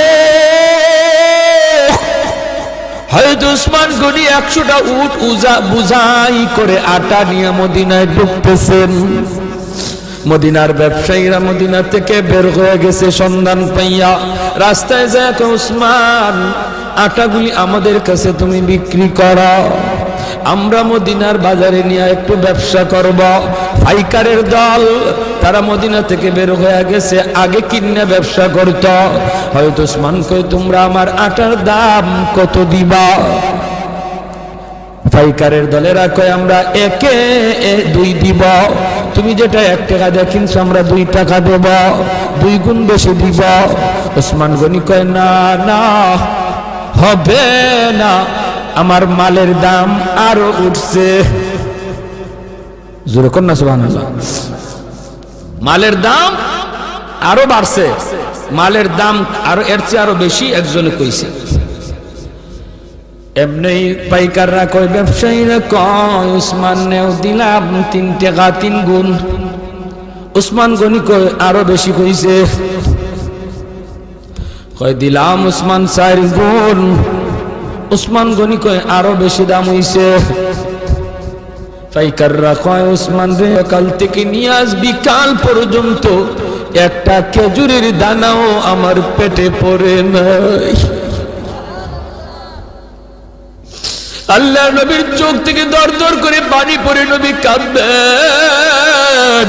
Speaker 1: হয়তো উসমান গনি 100টা উট বুঝাই করে আটা নিয়ে মদিনায় ঢুকতেছেন। মদিনার ব্যবসায়ীরা মদিনা থেকে বের হয়ে গেছে সন্ধান পাইয়া, রাস্তায় যায় উসমান আটাগুলি আমাদের কাছে তুমি বিক্রি করো, আমরা মদিনার বাজারে নিয়ে একটু ব্যবসা করব। পাইকারের দল তারা মদিনা থেকে বের হয়ে গেছে, আগে কিনে ব্যবসা করত। হয়তো উসমান কই তোমরা আমার আটার দাম কত দিবা? পাইকারের দলেরা কয় আমরা 2 দিব, তুমি যেটা 1 টাকা দিয়ে কিনছো আমরা 2 টাকা দেব, 2 গুণ বেশি দিব। উসমান গনি কয় না না হবে না, আমার মালের দাম আরো উঠছে। জোরে কর না সুবহানাল্লাহ। মালের দাম আরো বাড়ছে, মালের দাম আরো এর চেয়ে আরো বেশি একজনে কইছে। এমনি পাইকাররা কয়, ব্যবসায়ীরা কয় উসমান নেও দিলাম 3 টাকা 3 গুণ। উসমান গনি কয় আরো বেশি কইছে, কয় দিলাম উসমান 4 গুণ। উসমান গনি কয় আরো বেশি দাম হইছে। পাইকাররা কয় উসমান রে কাল থেকে নিয়ে আজ বিকাল পর্যন্ত একটা খেজুরের দানাও আমার পেটে পড়ে নাই। আল্লাহ নবীর চোখ থেকে দর দর করে পানি পড়ে নবী কাঁদবেন।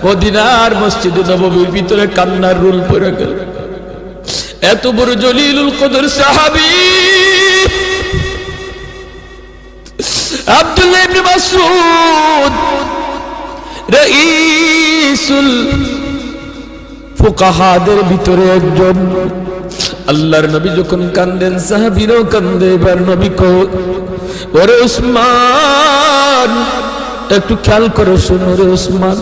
Speaker 1: মদিনার মসজিদে নববীর ভিতরে কান্নার রোল পড়ে গেল। এত বড় জলিলুল কদর সাহাবী আব্দুল্লাহ ইবনে মাসউদ রাইসুল ফুকাহাদের ভিতরে একজন। আল্লাহর নবী যখন কান্দেন সাহাবীরাও কান্দে। এবার নবী কয় ওরে উসমান একটু খেয়াল করে শোনো রে উসমান,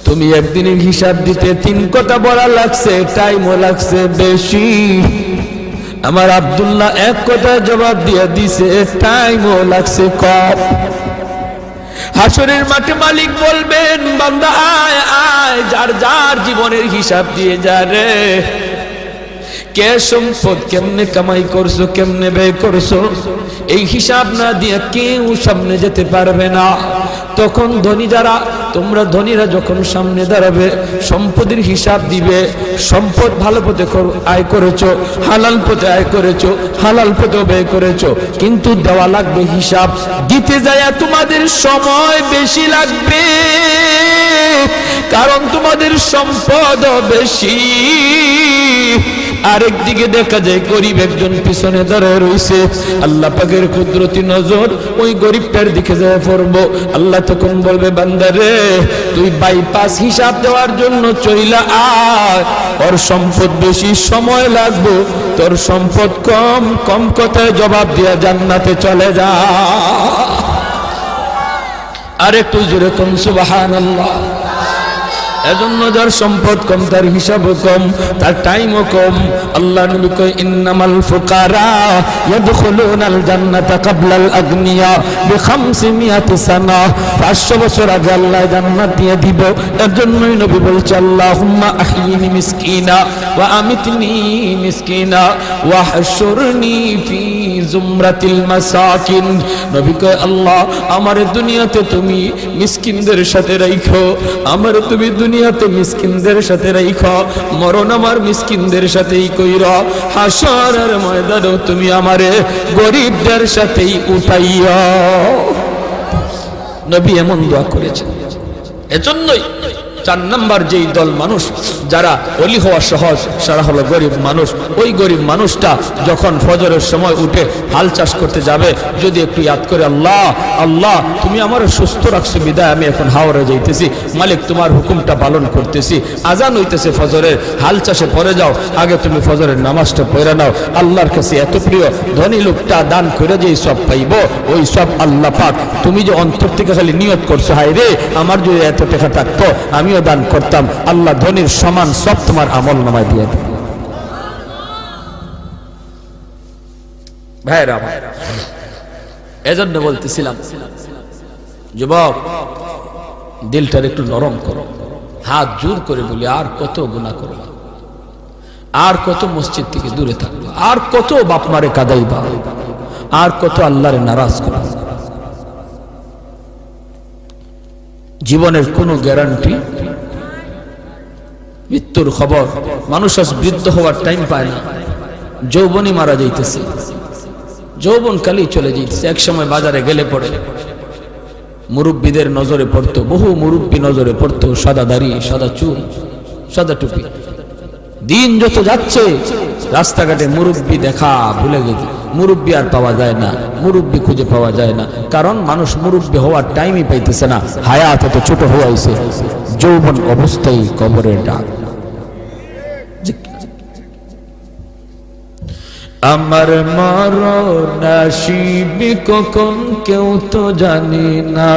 Speaker 1: তুমি একদিনের হিসাব দিতে 3 কথা বলা লাগছে, টাইমও লাগছে বেশি। আমার আব্দুল্লাহ 1 কথা জবাব দিয়ে দিছে, টাইমও লাগছে কম। হাসরের মাঠে মালিক বলবেন বান্দা আয় আয়, যার যার জীবনের হিসাব দিয়ে যা রে। কে সম্পদ কেমনে কামাই করছো, কেমনে ব্যয় করছো, এই হিসাব না দিয়ে কেউ সামনে যেতে পারবে না। তখন ধনী যারা, তোমরা ধনীরা যখন সামনে দাঁড়াবে সম্পদের হিসাব দিবে। সম্পদ ভালো পথে আয় করেছো, হালাল পথে আয় করেছো, হালাল পথে ব্যয় করেছো, কিন্তু দেওয়া লাগবে হিসাব। দিতে যায় তোমাদের সময় বেশি লাগবে, কারণ তোমাদের সম্পদ বেশি। আরেকদিকে দেখা যায় গরিব একজন পিছনে দাঁড়ায় রয়েছে। আল্লাহ পাকের কুদরতি নজর ওই গরিবটার দিকে যায় পড়বো। আল্লাহ তখন বলবে বান্দা রে তুই বাইপাস হিসাব দেওয়ার জন্য চইলা আয়, ওর সম্পদ বেশি, সময় লাগবে, তোর সম্পদ কম, কম কথায় জবাব দিয়া জান্নাতে চলে যা। আরেকটু জোরে কোন সুবহানাল্লাহ। এজন্য যার সম্পদ কম, তার হিসাবও কম, তার টাইমও কম। আল্লাহ নবী কয় ইন্নামাল ফুকারা ইয়াদখুলুনাল জান্নাতা ক্বাবলাল আগনিয়া বি500 সানা। 500 বছর আগে আল্লাহ জান্নাত দিয়ে দিব। এর জন্যই নবী বলছে আল্লাহুম্মা আহইনি মিসকিনা ওয়া আমিতনি মিসকিনা ওয়া হাশুরনি ফি জুমরাতিল মাসাকিন। নবী কয় আল্লাহ আমার দুনিয়াতে তুমি মিসকিনদের সাথে রাখো, আমার তুমি দুনিয়াতে মিসকিনদের সাথে রাখো, মরণ আমার মিসকিনদের সাথেই কইরা, হাসরের ময়দানেও তুমি আমারে গরিবদের সাথেই উঠাইয়া। নবী এমন দোয়া করেছেন। এজন্যই 4 নাম্বার যেই দল মানুষ যারা ওলি হওয়া সহজ, সারা হলো গরিব মানুষ। ওই গরিব মানুষটা যখন ফজরের সময় উঠে হাল চাষ করতে যাবে, যদি একটু ইয়াদ করে আল্লাহ আল্লাহ তুমি আমার সুস্থ রাখছো বিদায় আমি এখন হাওড়ে যাইতেছি, মালিক তোমার হুকুমটা পালন করতেছি, আজান হইতেছে ফজরের, হাল চাষে পড়ে যাও, আগে তুমি ফজরের নামাজটা পড়ে নাও। আল্লাহর কাছে এত প্রিয়, ধনী লোকটা দান করে যেই সব পাইব, ওই সব আল্লাহ পাক তুমি যে অন্তর থেকে খালি নিয়ত করছো, হায় রে আমার যদি এত টাকা থাকতো আমিও দান করতাম, আল্লাহ ধনীর সমান সব তোমার আমল নামায় দিয়ে দেবে। ভাইরা এজন্য বলতেছিলাম যুবক দিলটার একটু নরম করো, হাত জোর করে বলি আর কত গুনাহ করবা, আর কত মসজিদ থেকে দূরে থাকবা, আর কত বাপ মারে কাঁদাইবা, আর কত আল্লাহরে নারাজ করবা। জীবনের কোনো গ্যারান্টি, মৃত্যুর খবর, মানুষ আজ বৃদ্ধ হওয়ার টাইম পায় না, যৌবনই মারা যাইতেছে, যৌবন কালই চলে যাইতেছে। এক সময় বাজারে গেলে পড়ে মুরব্বীদের নজরে পড়তো, বহু মুরব্বী নজরে পড়তো, সাদা দাড়ি, সাদা চুল, সাদা টুপি। দিন যত যাচ্ছে রাস্তাঘাটে মুরব্বী দেখা ভুলে গেছে, মুরব্বী আর পাওয়া যায় না, মুরব্বী খুঁজে পাওয়া যায় না, কারণ মানুষ মুরব্বী হওয়ার টাইমই পাইতেছে না, হায়াত এত ছোট হয়ে আইছে, যৌবন অবস্থায় কবরের ডাক। আমার মরণ আসিবে কখন কেউ তো জানে না,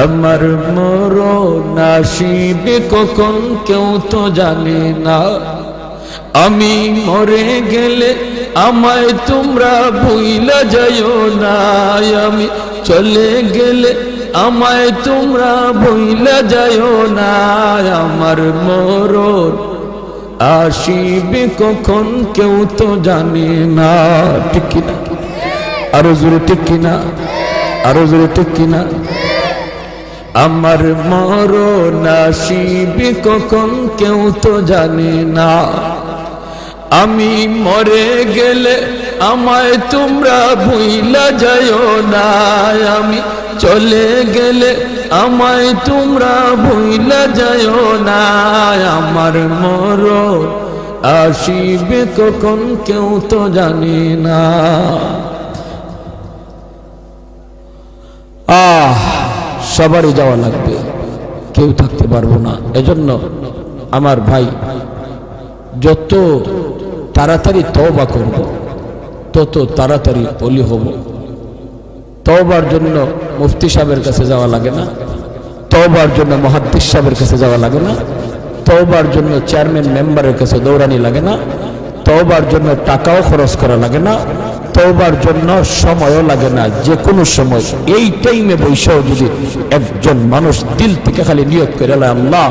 Speaker 1: আমার মরণ আসিবে কখন কেউ তো জানে না, আমি মরে গেলে আমায় তোমরা ভুইলা যাইও না, আমি চলে গেলে আমায় তোমরা ভুইলা যাইও না, আমার মরণ আসিবে কখন কেউ তো জানে না। ঠিক কিনা? আরো জোরে ঠিক কিনা? আরো জোরে ঠিক কিনা? আমার মরণ আসিবে কখন কেউ তো জানে না, আমি মরে গেলে আমায় তোমরা ভুইলা যাইও না, আমি চলে গেলে আমায় তোমরা ভুইলা যাইও না, আমার মরণ আসিবে কখন কেউ তো জানে না। সবারই যাওয়া লাগবে, কেউ থাকতে পারবো না। এজন্য আমার ভাই যত তাড়াতাড়ি তওবা করব তত তাড়াতাড়ি ওলি হব। তওবার জন্য মুফতি সাহেবের কাছে যাওয়া লাগে না, তওবার জন্য মুহাদ্দিস সাহেবের কাছে যাওয়া লাগে না, তওবার জন্য চেয়ারম্যান মেম্বারের কাছে দৌড়ানি লাগে না, তওবার জন্য টাকাও খরচ করা লাগে না, তওবার জন্য সময়ও লাগে না। যে কোনো সময় এই টাইমে বৈশাও যদি একজন মানুষ দিল থেকে খালি নিয়ত করে আল্লাহ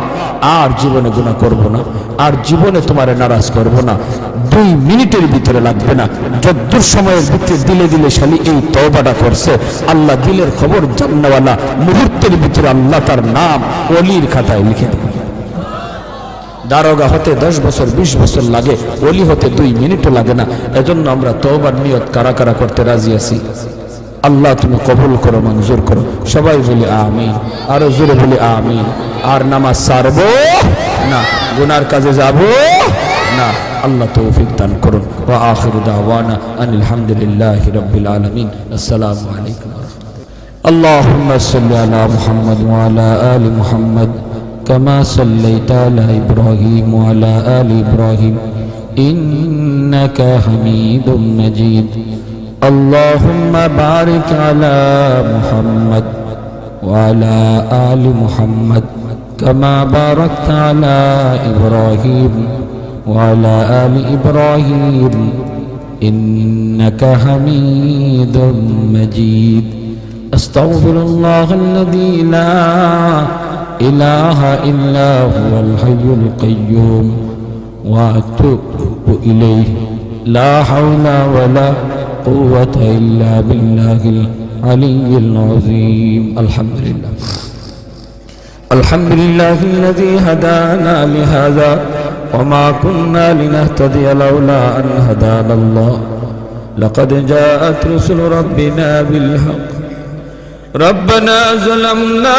Speaker 1: আর জীবনে গুনাহ করব না, আর জীবনে তোমারে নারাজ করব না, 2 মিনিটের ভিতরে লাগবে না, যদ্দূর সময়ের ভিতরে দিলে দিলে খালি এই তওবাটা করছে, আল্লাহ দিলের খবর জান্নাওয়ালা, মুহূর্তের ভিতরে আল্লাহ তার নাম ওলির খাতায় লিখে দেবে। দারোগা হতে 10 বছর 20 বছর লাগে, ওলি হতে 2 মিনিটও লাগে না। এজন্য আমরা তওবার নিয়ত কারা কারা করতে রাজি আছি? আল্লাহ তুমি কবুল করো, মঞ্জুর করো। সবাই বলি আমিন, আরো জোরে বলি আমিন। আর নামাজ ছাড়বো না, গুনার কাজে যাব না। আল্লাহ তৌফিক দান করুন। ওয়া আখিরু দাওয়ানা আনিল হামদুলিল্লাহি রাব্বিল আলামিন। আসসালামু আলাইকুম ওয়া রাহমাতুল্লাহ। আল্লাহুম্মা সাল্লি আলা মুহাম্মাদ ওয়া আলা আলি মুহাম্মাদ كما صليت على إبراهيم وعلى آل إبراهيم إنك حميد مجيد. اللهم بارك على محمد وعلى آل محمد
Speaker 2: كما باركت على إبراهيم وعلى آل إبراهيم إنك حميد مجيد أستغفر الله الذي لا إله إلا هو الحي القيوم وأتوب إليه لا حول ولا قوة إلا بالله العلي العظيم الحمد لله الذي هدانا لهذا وما كنا لنهتدي لولا أن هدانا الله لقد جاءت رسل ربنا بالحق ربنا ظلمنا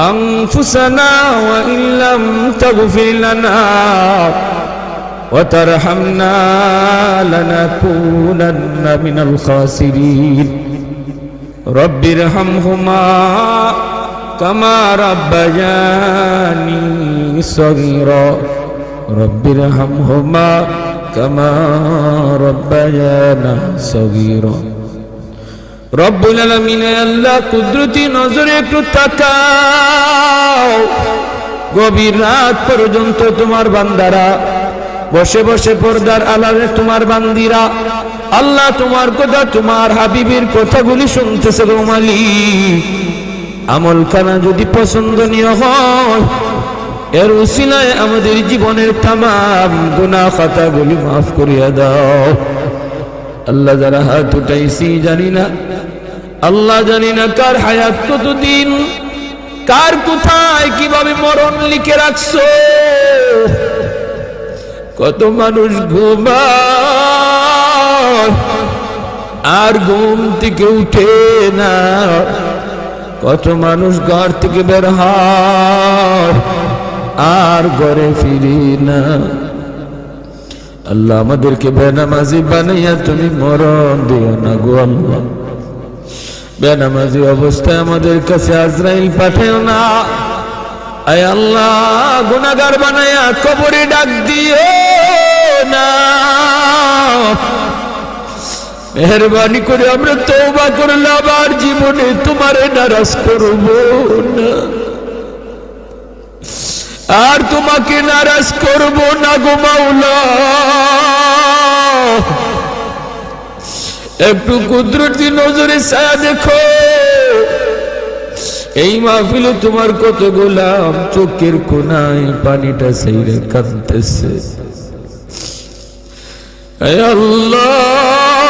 Speaker 2: أنفسنا وإن لم تغفر لنا وترحمنا لنكونن من الخاسرين رب ارحمهما كما ربياني صغيرا رب ارحمهما كما ربيانا صغيرا রব্বুল আলামিন আল্লাহ কুদরতি নজরে একটু তাকাও গভীর রাত পর্যন্ত তোমার বান্দারা বসে বসে পর্দার আড়ালে তোমার বান্দিরা আল্লাহ তোমার কথা তোমার হাবিবের কথাগুলি শুনতেছে গো মালিক আমলখানা যদি পছন্দনীয় হয় এর উসিলায় আমাদের জীবনের তামাম গুনাহ খাতাগুলি মাফ করিয়া দাও আল্লাহ যারা হাত উঠাইছি জানি না আল্লাহ জানি না কার হায়াত কতদিন কার কোথায় কিভাবে মরণ লিখে রাখছো কত মানুষ ঘুমায় আর ঘুম থেকে উঠে না কত মানুষ ঘর থেকে বের হয় আর ঘরে ফিরি না আল্লাহ আমাদেরকে বেনামাজি বানাইয়া তুমি মরণ দিও না গো আল্লাহ বেনামাজি অবস্থায় আমাদের কাছে আজরাইল পাঠাও না আয় আল্লাহ গুনাহগার বানাইয়া কবরে ডাক দিও না মেহেরবানি করে আমরা তওবা করলাম আর জীবনে তোমারে নারাজ করব না আর তোমাকে নারাজ করব না গো মাওলা একটু কুদরতি নজরে ছায়া দেখো এই মাহফিলে তোমার কত গোলাম চোখের কোনায় পানিটা ছাইরে কাঁদতেছে হে আল্লাহ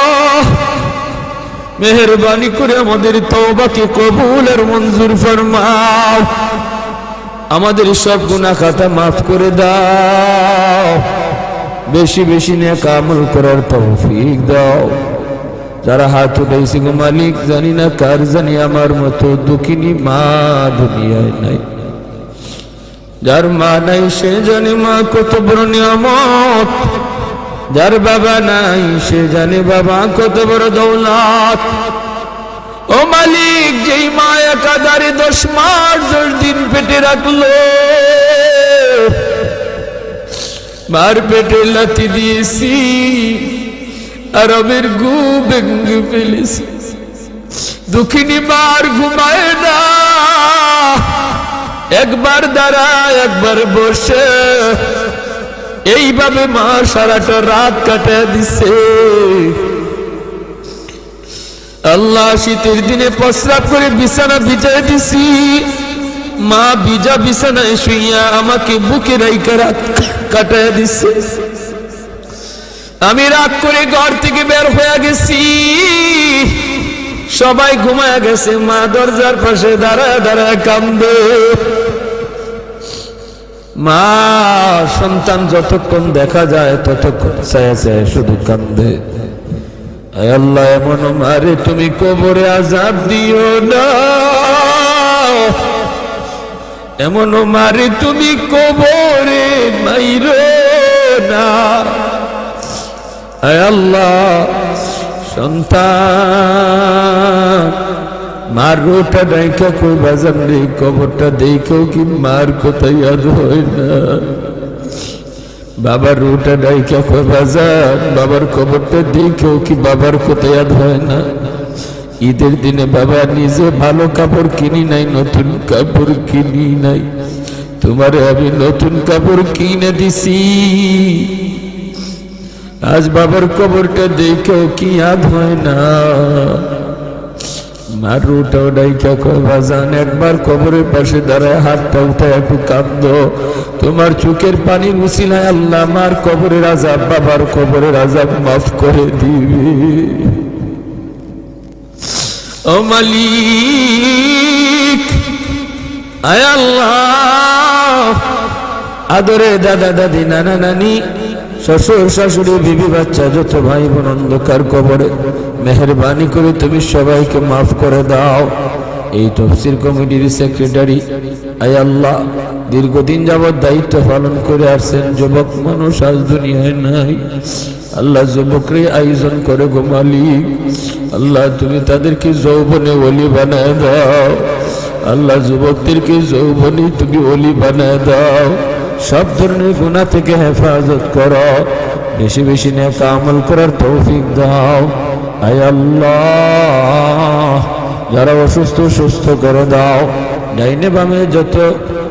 Speaker 2: মেহেরবানি করে আমাদের তওবাকে কবুল আর মঞ্জুর ফরমাও আমাদের সব গুনাহ খাতা মাফ করে দাও বেশি বেশি নেক আমল করার তৌফিক দাও যারা হাত উঠাইছে গো মালিক জানি না কার জানি আমার মতো দুঃখিনী মা দুনিয়ায় নাই যার মা নাই সে জানে মা কত বড় নিয়ামত যার বাবা নাই সে জানে বাবা কত বড় দৌলত ও মালিক যেই মা একাধারে 10 মাস 10 দিন পেটে রাখলো মার পেটে লাথি দিয়েছি আরবের গু ভেঙে ফেলেছি দুঃখিনী মার ঘুমায় না একবার দাঁড়ায় একবার বসে এইভাবে মা সারাটা রাত কাটিয়ে দিছে আল্লাহ শীতের দিনে প্রস্রাব করে বিছানা ভিজায় দিছি মা ভিজা বিছানায় শুইয়া আমাকে বুকে রাইখা রাত কাটিয়ে দিছে আমি রাগ করে ঘর থেকে বের হয়ে গেছি সবাই ঘুমায় গেছে মা দরজার পাশে দাঁড়ায় দাঁড়ায় কান্দে মা সন্তান যতক্ষণ দেখা যায় ততক্ষণ ছায়া ছায়া শুধু কান্দে আয় আল্লাহ এমন মারে তুমি কবরে আযাব দিও না এমন মারে তুমি কবরে মাইরো না আয় আল্লাহ সন্তান মার রোটা ডাইকা কই বাজান রে কবরটা দেখেও কি মার কোথায় আর হয় না বাবার রোটা ডাইকা কই বাজান বাবার কবরটা দেখেও কি বাবার কোথায় আর হয় না ঈদের দিনে বাবা নিজে ভালো কাপড় কিনি নাই, নতুন কাপড় কিনি নাই, তোমারে আমি নতুন কাপড় কিনে দিছি। আজ বাবার কবরটা দেখেও কি ইয়াদ হয় না? মারুটাও ডাইকা কয় বাজান একবার কবরের পাশে দাঁড়ায় হাতটা উঠায় একটু কাঁদো, তোমার চোখের পানির উসিলায় আল্লাহ আমার কবরের আযাব, বাবার কবরের আযাব মাফ করে দিবে। ও মালিক, আয় আল্লাহ, আদরে দাদা দাদি নানা নানি শ্বশুর শাশুড়ি বিবি বাচ্চা যত ভাই বোন অন্ধকার কবরে, মেহেরবানি করে তুমি সবাইকে মাফ করে দাও। এই তফসির কমিটির সেক্রেটারি আয় আল্লাহ দীর্ঘদিন যাবৎ দায়িত্ব পালন করে আসছেন, যুবক মানুষ আজ দুনিয়ায় নাই, আল্লাহ যুবকরে আয়োজন করে গো মালিক, আল্লাহ তুমি তাদেরকে যৌবনে ওলি বানায় দাও, আল্লাহ যুবকদেরকে যৌবনে তুমি ওলি বানায় দাও, সব ধরনের গুনাহ থেকে হেফাজত করো, বেশি বেশি নেক আমল করার তৌফিক দাও। আয় আল্লাহ যারা অসুস্থ সুস্থ করে দাও, ডাইনে বামে যত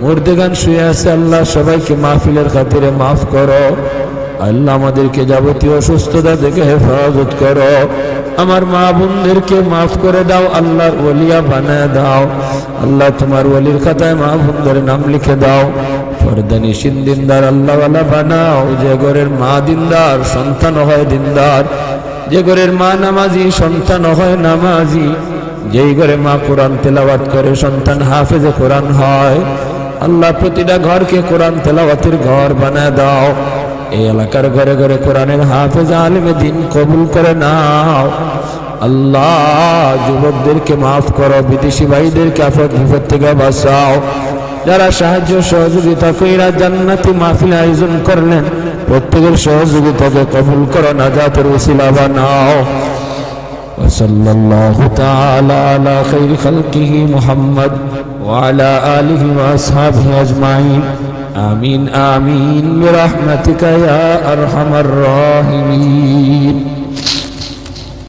Speaker 2: মুর্দেগান শুয়ে আছে আল্লাহ সবাইকে মাহফিলের খাতিরে মাফ করো। আল্লাহ আমাদেরকে যাবতীয় অসুস্থতা থেকে হেফাজত করো, আমার মা বোনদেরকে মাফ করে দাও, আল্লাহর ওলিয়া বানায় দাও, আল্লাহ তোমার ওলির খাতায় মা বোনদের নাম লিখে দাও, পর্দানিশীন দিনদার আল্লাহওয়ালা বানাও, যে ঘরের মা দিনদার সন্তান হয় দিনদার, যে ঘরের মা নামাজি সন্তান হয় নামাজি, যেই ঘরে মা কোরআন তেলাওয়াত করে সন্তান হাফেজে কোরআন হয়, আল্লাহ প্রতিটা ঘরকে কোরআন তেলাওয়াতের ঘর বানায় দাও, এই এলাকার ঘরে ঘরে কোরআনের হাফেজ আলিমে দিন কবুল করে নাও। আল্লাহ যুবকদেরকে মাফ করো, বিদেশি ভাইদেরকে আফত বিপদ থেকে বাঁচাও, যারা সাহায্য সহযোগিতা কইরা জান্নাতি মাহফিল আয়োজন করলেন প্রত্যেকের সহযোগিতাকে কবুল করো, নাজাতের ওসিলা বানাও। সাল্লাল্লাহু তাআলা আলা খাইরি খালকিহি মুহাম্মদ ওয়া আলা আলিহি ওয়া আসহাবিহি আজমাইন, আমিন আমিন বিরহমাতিকা ইয়া আরহামার রাহিমিন।